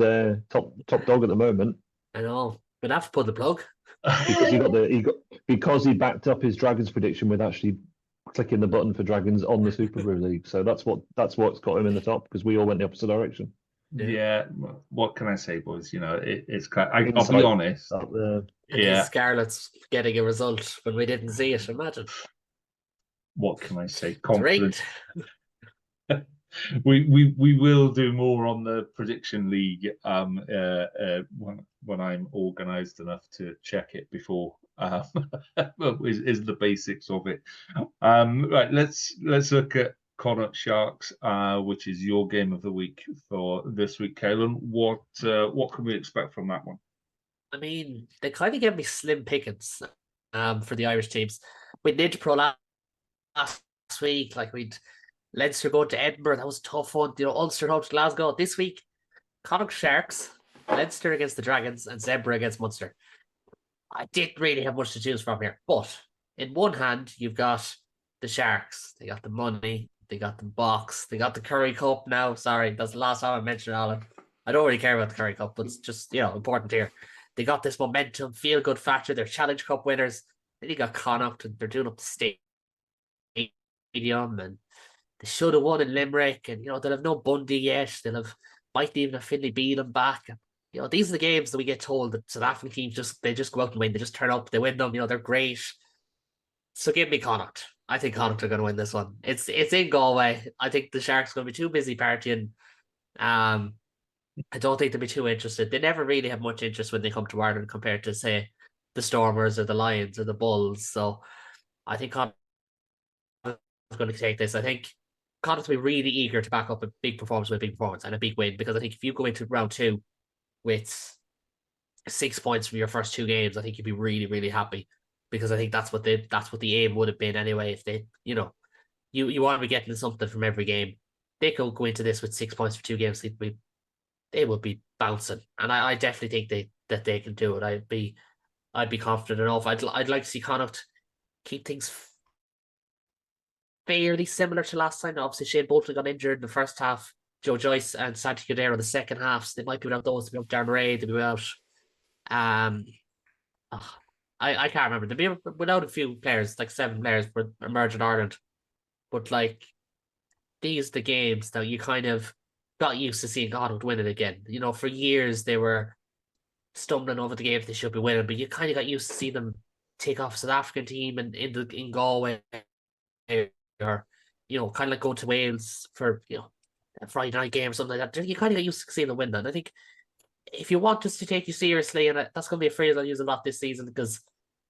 top dog at the moment I know. But I have to pull the plug. because because he backed up his Dragons prediction with actually clicking the button for Dragons on the Super Brew League. So that's what's got him in the top because we all went the opposite direction. Yeah, what can I say, boys? You know, it's I'll be Insight honest. up there. And Yeah, these Scarlets getting a result when we didn't see it. Imagine. what can I say? It's Confidence. rigged. We will do more on the prediction league when I'm organised enough to check it before is the basics of it. Right, let's look at Connacht Sharks, which is your game of the week for this week, Caelan. What can we expect from that one? I mean, they kind of gave me slim pickings for the Irish teams. We did pro last week, like we'd Leinster go to Edinburgh. That was a tough one. You know, Ulster to Glasgow. This week, Connacht Sharks, Leinster against the Dragons, and Zebra against Munster. I didn't really have much to choose from here. But in one hand, you've got the Sharks. They got the money. They got the box. They got the Currie Cup now. Sorry, that's the last time I mentioned Alan. I don't really care about the Currie Cup, but it's just, important here. They got this momentum, feel-good factor. They're Challenge Cup winners. Then you got Connacht, and they're doing up the stadium, and they should have won in Limerick, and they'll have no Bundy yet. Might even have Finlay Beelum back. And, these are the games that we get told that South African teams just go out and win. They just turn up, they win them. They're great. So give me Connacht. I think Connacht are going to win this one. It's in Galway. I think the Sharks are going to be too busy partying. I don't think they'll be too interested. They never really have much interest when they come to Ireland compared to, say, the Stormers or the Lions or the Bulls. So I think Connacht is going to take this. I think Connacht will be really eager to back up a big performance with a big performance and a big win, because I think if you go into round 2 with 6 points from your first 2 games, I think you'd be really, really happy, because I think that's what the aim would have been anyway. If they, you want to be getting something from every game. They could go into this with 6 points for 2 games. They would be bouncing, and I definitely think that they can do it. I'd be confident enough. I'd like to see Connacht keep things fairly similar to last time. Obviously, Shane Bolton got injured in the first half. Joe Joyce and Santi Cordero in the second half. So they might be without those. They'll be without Darren Ray. They'll be without. I can't remember. They'll be without a few players, like 7 players for Emerging Ireland. But like, these are the games that you kind of got used to seeing Connacht win it again. For years they were stumbling over the games they should be winning, but you kind of got used to seeing them take off a South African team and in Galway, or kind of like going to Wales for a Friday night game or something like that. You kind of got used to seeing them win that. And I think if you want us to take you seriously, and that's going to be a phrase I'll use a lot this season, because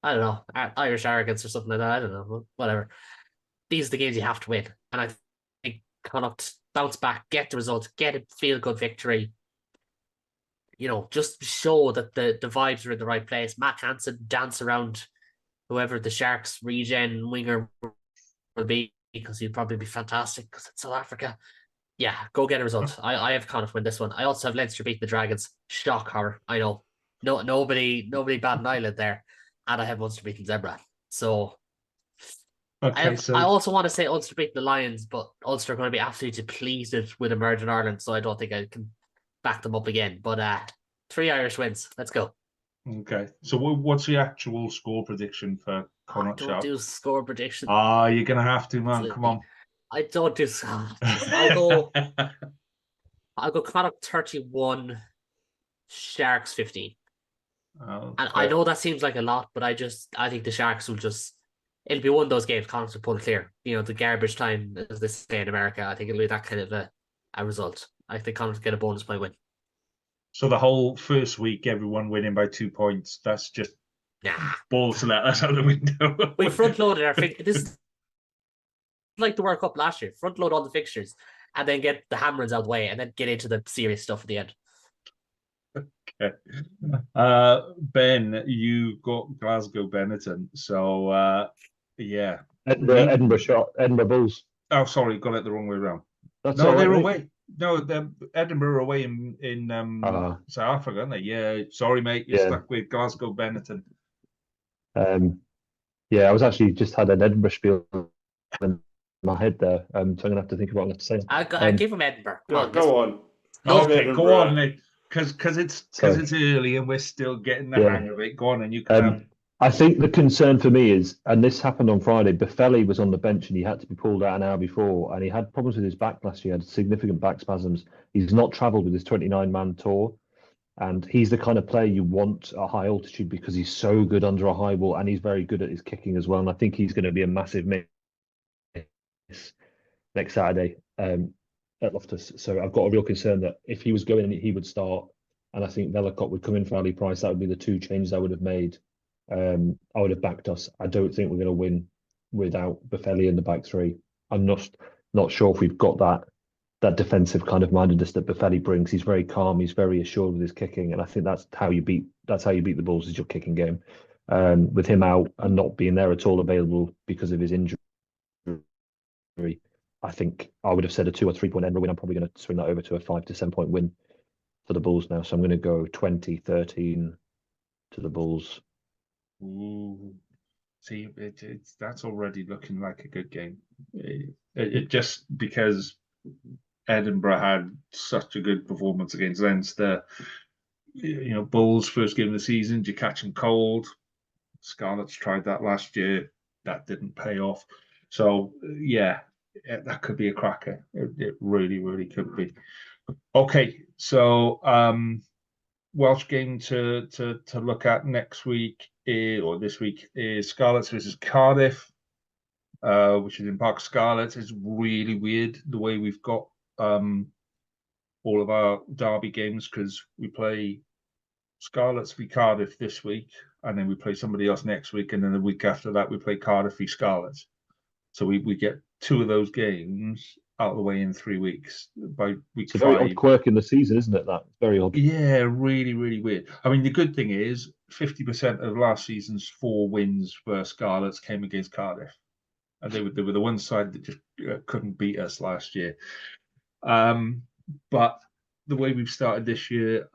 I don't know, Irish arrogance or something like that. I don't know, whatever. These are the games you have to win, and I think Connacht bounce back, get the result, get a feel-good victory. Just show that the vibes are in the right place. Matt Hansen dance around whoever the Sharks regen winger will be, because he'd probably be fantastic because it's South Africa. Yeah, go get a result. I have Connacht win this one. I also have Leinster beat the Dragons. Shock horror. I know. No, nobody bat an eyelid there. And I have Ulster beating Zebra. So Okay, I also want to say Ulster beat the Lions, but Ulster are going to be absolutely depleted with Emerging Ireland, so I don't think I can back them up again. But 3 Irish wins. Let's go. Okay, so what's the actual score prediction for Connacht I don't Sharks? do score predictions. You're gonna have to, man. Come on. I don't do. I'll go Connacht 31, Sharks 15. Okay. And I know that seems like a lot, but I think the Sharks will it'll be one of those games Connacht will pull clear. The garbage time, as they say in America. I think it'll be that kind of a result. I think Connacht get a bonus point win. So the whole first week, everyone winning by 2 points. That's just Nah. balls to let us out the window. We front loaded our this is like the World Cup last year. Front load all the fixtures and then get the hammerings out of the way and then get into the serious stuff at the end. Okay. Ben, you got Glasgow Benetton. So yeah. Edinburgh Bulls. Oh, sorry, got it the wrong way around. That's No, all they're right, away. No, they're Edinburgh away in South Africa, aren't they? Yeah. Sorry, mate. You're stuck with Glasgow Benetton. Yeah, I was actually just had an Edinburgh spiel in my head there, so I'm gonna have to think about what I'm going to say. I give him Edinburgh. Go on. Okay, go on, mate. Because it's early and we're still getting the hang of it. Go on, and you can. I think the concern for me is, and this happened on Friday, Buffelli was on the bench and he had to be pulled out an hour before, and he had problems with his back last year. He had significant back spasms. He's not travelled with his 29-man tour, and he's the kind of player you want at high altitude because he's so good under a high ball and he's very good at his kicking as well. And I think he's going to be a massive miss next Saturday at Loftus. So I've got a real concern that if he was going, he would start, and I think Velikot would come in for Ali Price. That would be the two changes I would have made. I would have backed us. I don't think we're going to win without Buffelli in the back three. I'm not sure if we've got that defensive kind of mindedness that Buffelli brings. He's very calm. He's very assured with his kicking, and I think that's how you beat the Bulls, is your kicking game. With him out and not being there at all available because of his injury, I think I would have said a 2 or 3 point Edinburgh win. I'm probably going to swing that over to a 5 to 7 point win for the Bulls now. So I'm going to go 20-13 to the Bulls. Ooh. See, that's already looking like a good game. It just because Edinburgh had such a good performance against Leinster. Bulls first game of the season, do you catch them cold? Scarlets tried that last year. That didn't pay off. So, yeah, that could be a cracker. It really, really could be. Okay, so Welsh game to look at next week or this week is Scarlets versus Cardiff, which is in Park Scarlets. It's really weird the way we've got all of our derby games, because we play Scarlets v Cardiff this week, and then we play somebody else next week, and then the week after that we play Cardiff v Scarlets. So we get 2 of those games out of the way in 3 weeks. By week 5, it's a very odd quirk in the season, isn't it? That's very odd. Yeah, really, really weird. I mean, the good thing is 50% of last season's 4 wins for Scarlets came against Cardiff, and they were the one side that just couldn't beat us last year. But the way we've started this year,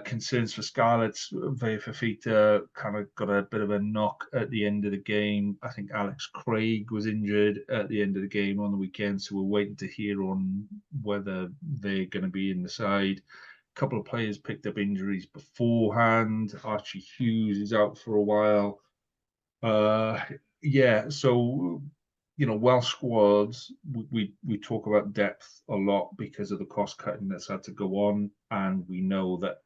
concerns for Scarlets. Vea Fafita kind of got a bit of a knock at the end of the game. I think Alex Craig was injured at the end of the game on the weekend, so we're waiting to hear on whether they're going to be in the side. A couple of players picked up injuries beforehand. Archie Hughes is out for a while. Yeah, so Welsh squads, we talk about depth a lot because of the cost cutting that's had to go on, and we know that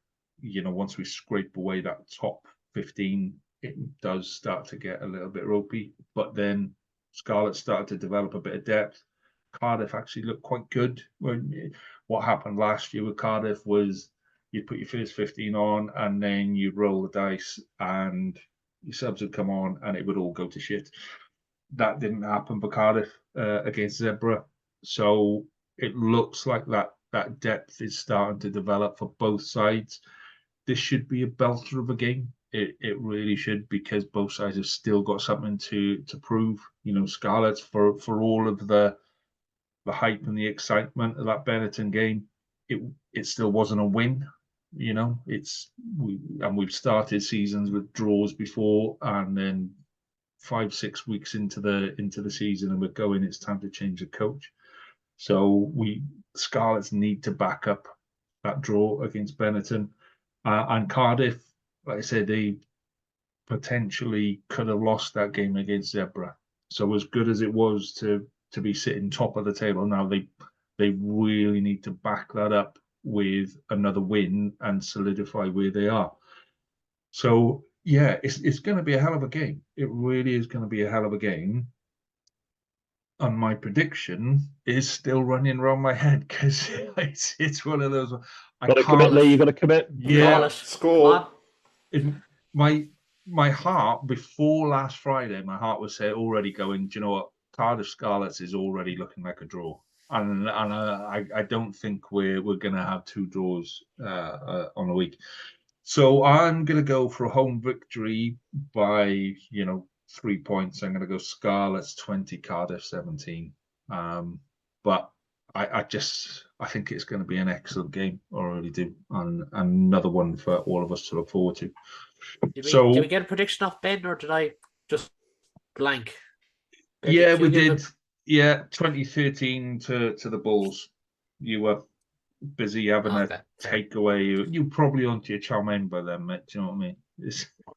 once we scrape away that top 15, it does start to get a little bit ropey. But then Scarlet started to develop a bit of depth. Cardiff actually looked quite good. What happened last year with Cardiff was you'd put your first 15 on, and then you'd roll the dice, and your subs would come on, and it would all go to shit. That didn't happen for Cardiff against Zebra. So it looks like that depth is starting to develop for both sides. This should be a belter of a game. It really should, because both sides have still got something to prove. Scarlets, for all of the hype and the excitement of that Benetton game, it still wasn't a win. We've started seasons with draws before, and then 5-6 weeks into the season, and we're going, it's time to change the coach. So Scarlets need to back up that draw against Benetton, and Cardiff, like I said, they potentially could have lost that game against Zebra. So as good as it was to be sitting top of the table, now they really need to back that up with another win and solidify where they are. So yeah, it's going to be a hell of a game. It really is going to be a hell of a game. And my prediction is still running around my head, because it's one of those. Got to commit, Lee. You got to commit. Yeah, score. my heart before last Friday, my heart was already going, do you know what? Cardiff Scarlets is already looking like a draw. And I don't think we're going to have 2 draws on a week. So I'm going to go for a home victory by, 3 points. I'm going to go Scarlets 20, Cardiff 17. But I think it's going to be an excellent game. I really do. And another one for all of us to look forward to. Did we get a prediction off Ben, or did I just blank? Yeah, we did. Yeah, 2013 to the Bulls. You were busy having a takeaway. You probably onto your chow mein by then, mate. Do you know what I mean?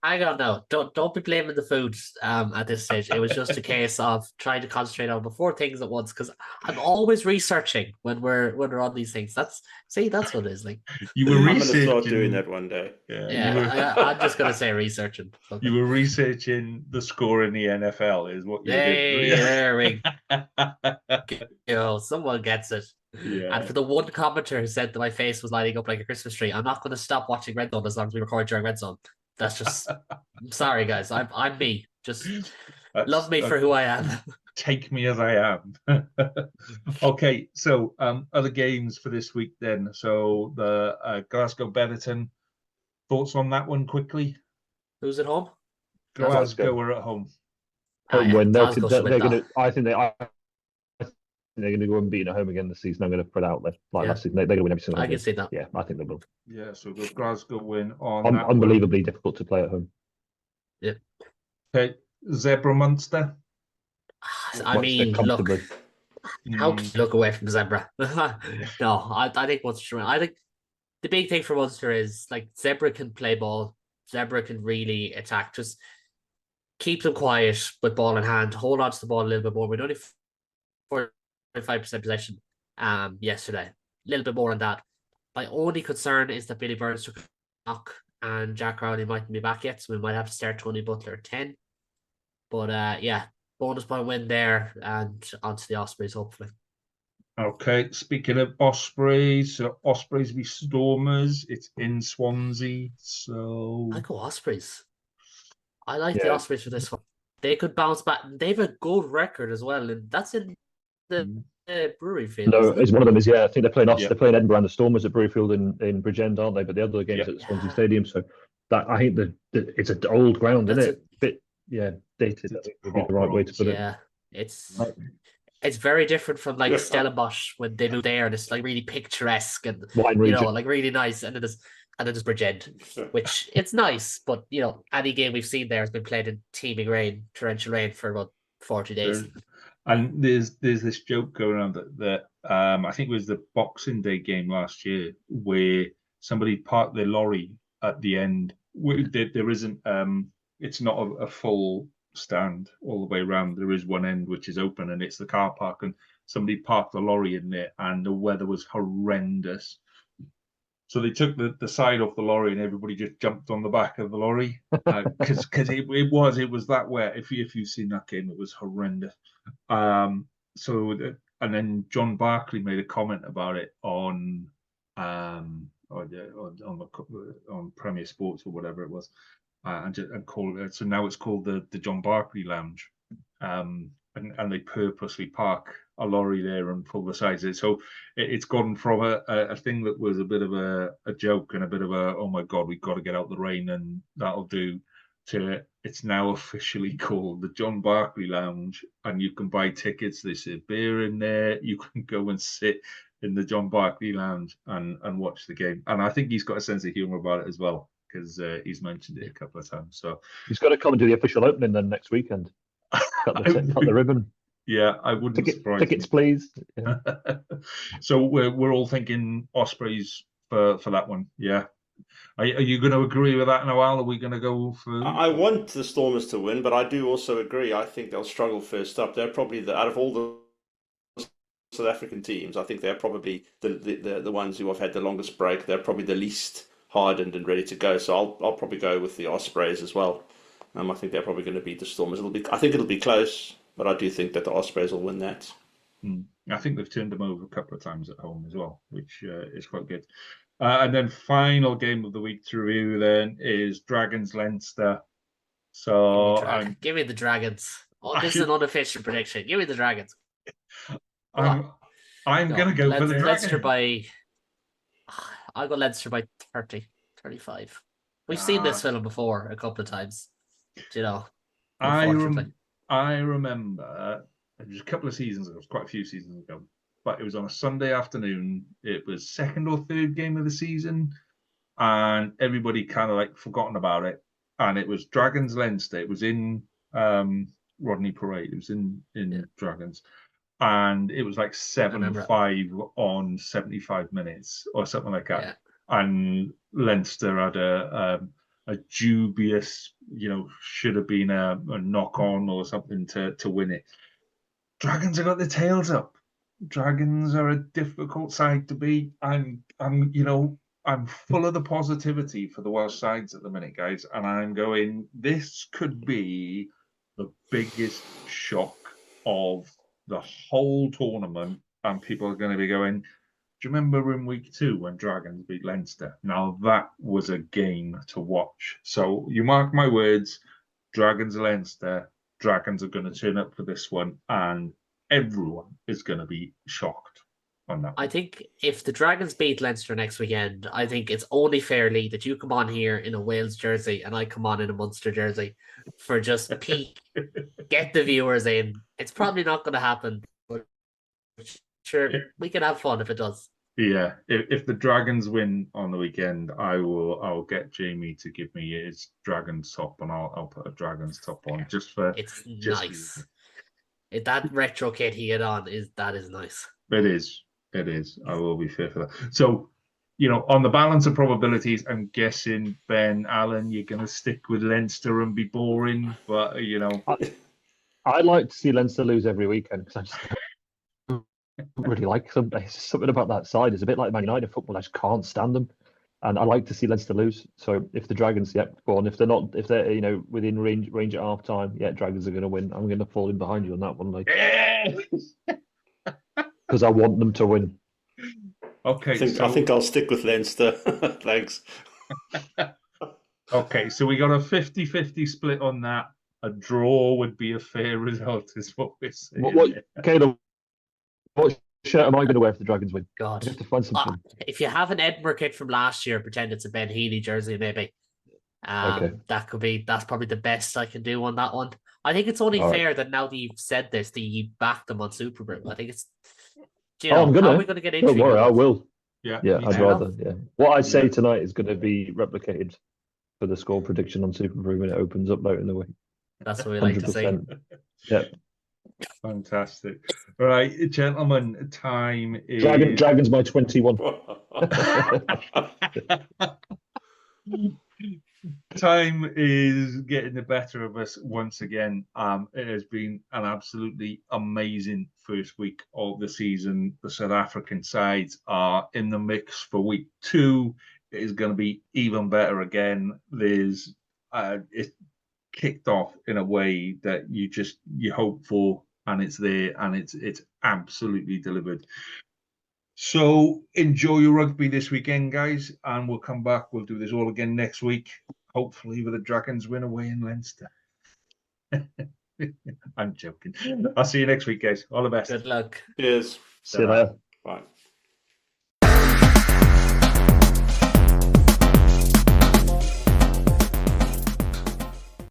I don't know. Don't be blaming the food at this stage. It was just a case of trying to concentrate on 4 things at once, because I'm always researching when we're on these things. That's what it is. Like, you were researching. I'm gonna start doing that one day. Yeah, I'm just gonna say researching. Okay. You were researching the score in the NFL, is what you did. There we go. Someone gets it. Yeah. And for the one commenter who said that my face was lighting up like a Christmas tree, I'm not going to stop watching Red Zone as long as we record during Red Zone. That's just, I'm sorry, guys. I'm me. Just love me for who I am. Take me as I am. Okay, so other games for this week then. So the Glasgow Betterton. Thoughts on that one quickly? Who's at home? Glasgow are at home. Home win. They're going to. I think they're going to go unbeaten at home again this season. I'm going to put out there last season. They're going to win every single game. I can see that. Yeah, I think they will. Yeah, so the Glasgow win on unbelievably difficult to play at home. Yeah. Okay, Zebra Munster. I mean, look, how can you look away from Zebra? No, I think Munster. I think the big thing for Munster is, like, Zebra can play ball. Zebra can really attack. Just keep them quiet with ball in hand. Hold on to the ball a little bit more. We're only 45% possession yesterday. A little bit more on that. My only concern is that Billy Burns took a knock and Jack Crowley mightn't be back yet, so we might have to start Tony Butler at 10. But yeah, bonus point win there and onto the Ospreys, hopefully. Okay, speaking of Ospreys, Ospreys v Stormers. It's in Swansea, so I go Ospreys. I like the Ospreys for this one. They could bounce back. They have a good record as well, and that's in the Brewery Field. No, it's one of them is I think they're playing Edinburgh and the Stormers at Brewfield in Bridgend, aren't they? But the other games at Swansea Stadium. So that, I think it's an old ground, isn't it? Bit dated. I think would be the right way to put it. Yeah, it's very different from like Stellenbosch when they moved there, and it's like really picturesque and like really nice, and it is Bridgend, which it's nice, but any game we've seen there has been played in teeming rain, torrential rain for about 40 days. And there's this joke going around that I think it was the Boxing Day game last year where somebody parked their lorry at the end. There isn't it's not a full stand all the way around. There is one end which is open, and it's the car park, and somebody parked the lorry in there, and the weather was horrendous. So they took the side off the lorry, and everybody just jumped on the back of the lorry because it was that wet. If you've seen that game, it was horrendous. And then John Barkley made a comment about it on Premier Sports or whatever it was, and called it. So now it's called the John Barkley Lounge, and they purposely park a lorry there and pull the sides of it. So it's gone from a thing that was a bit of a joke and a bit of a, oh my God, we've got to get out the rain and that'll do, to it's now officially called the John Barkley Lounge, and you can buy tickets. They serve beer in there. You can go and sit in the John Barkley Lounge and watch the game. And I think he's got a sense of humor about it as well, because he's mentioned it a couple of times. So he's got to come and do the official opening then next weekend. Cut the ribbon. Yeah, I wouldn't surprise tickets, please. Yeah. So we're all thinking Ospreys for that one. Yeah. Are you going to agree with that, Noel? Are we going to go for? I want the Stormers to win, but I do also agree. I think they'll struggle first up. They're probably out of all the South African teams, I think they're probably the ones who have had the longest break. They're probably the least hardened and ready to go. So I'll probably go with the Ospreys as well. I think they're probably going to beat the Stormers. I think it'll be close, but I do think that the Ospreys will win that. I think they've turned them over a couple of times at home as well, which is quite good. And then final game of the week to review then is Dragons Leinster. So Give me the Dragons. Oh, this is an unofficial prediction. Give me the Dragons. I'm No, gonna go for the Leinster Dragons. by. I'll go Leinster by 30, 35. We've seen this film before a couple of times. You know, unfortunately. I remember it was a couple of seasons ago, it was quite a few seasons ago, but it was on a Sunday afternoon. It was second or third game of the season, and everybody kind of like forgotten about it. And it was Dragons Leinster. It was in Rodney Parade. It was in Dragons. And it was like 7-5 on 75 minutes or something like that. Yeah. And Leinster had a dubious, should have been a knock on or something to win it. Dragons have got their tails up. Dragons are a difficult side to beat. I'm full of the positivity for the Welsh sides at the minute, guys. And I'm going, this could be the biggest shock of the whole tournament. And people are going to be going, do you remember in week 2 when Dragons beat Leinster? Now that was a game to watch. So you mark my words, Dragons Leinster, Dragons are going to turn up for this one, and everyone is going to be shocked on that one. I think if the Dragons beat Leinster next weekend, I think it's only fairly that you come on here in a Wales jersey and I come on in a Munster jersey for just peak, get the viewers in. It's probably not going to happen, but sure, we can have fun if it does. Yeah, if the Dragons win on the weekend, I'll get Jamie to give me his Dragons top, and I'll put a Dragons top on just for. It's nice. That retro kit he had on is nice. It is. I will be fair for that. So, on the balance of probabilities, I'm guessing Ben Allen, you're going to stick with Leinster and be boring, but I like to see Leinster lose every weekend because I just really like them. Something about that side is a bit like Man United football. I just can't stand them, and I like to see Leinster lose. So if the Dragons, go on. If they're within range at half time, Dragons are going to win. I'm going to fall in behind you on that one, because I want them to win. Okay, I think I'll stick with Leinster. Thanks. Okay, so we got a 50-50 split on that. A draw would be a fair result, is what we're saying. Caleb, what shirt am I going to wear if the Dragons win? God, I have to find something. If you have an Edinburgh kit from last year, pretend it's a Ben Healy jersey, maybe. Okay. That's probably the best I can do on that one. I think it's only fair that now that you've said this, that you back them on Super Brew. I think it's. I'm gonna. How are we going to get into? Don't worry, I will. Yeah, I'd rather. Yeah, what I say tonight is going to be replicated for the score prediction on Super Brew when it opens up later in the week. That's what we like to see. Yeah. Fantastic. All right, gentlemen, time is Dragons by 21. Time is getting the better of us once again. It has been an absolutely amazing first week of the season. The South African sides are in the mix for week 2. It is going to be even better again. It's kicked off in a way that you hope for, and it's there, and it's absolutely delivered. So enjoy your rugby this weekend, guys, and we'll come back. We'll do this all again next week, hopefully with the Dragons win away in Leinster. I'm joking. I'll see you next week, guys. All the best. Good luck. Cheers. See you later. Bye.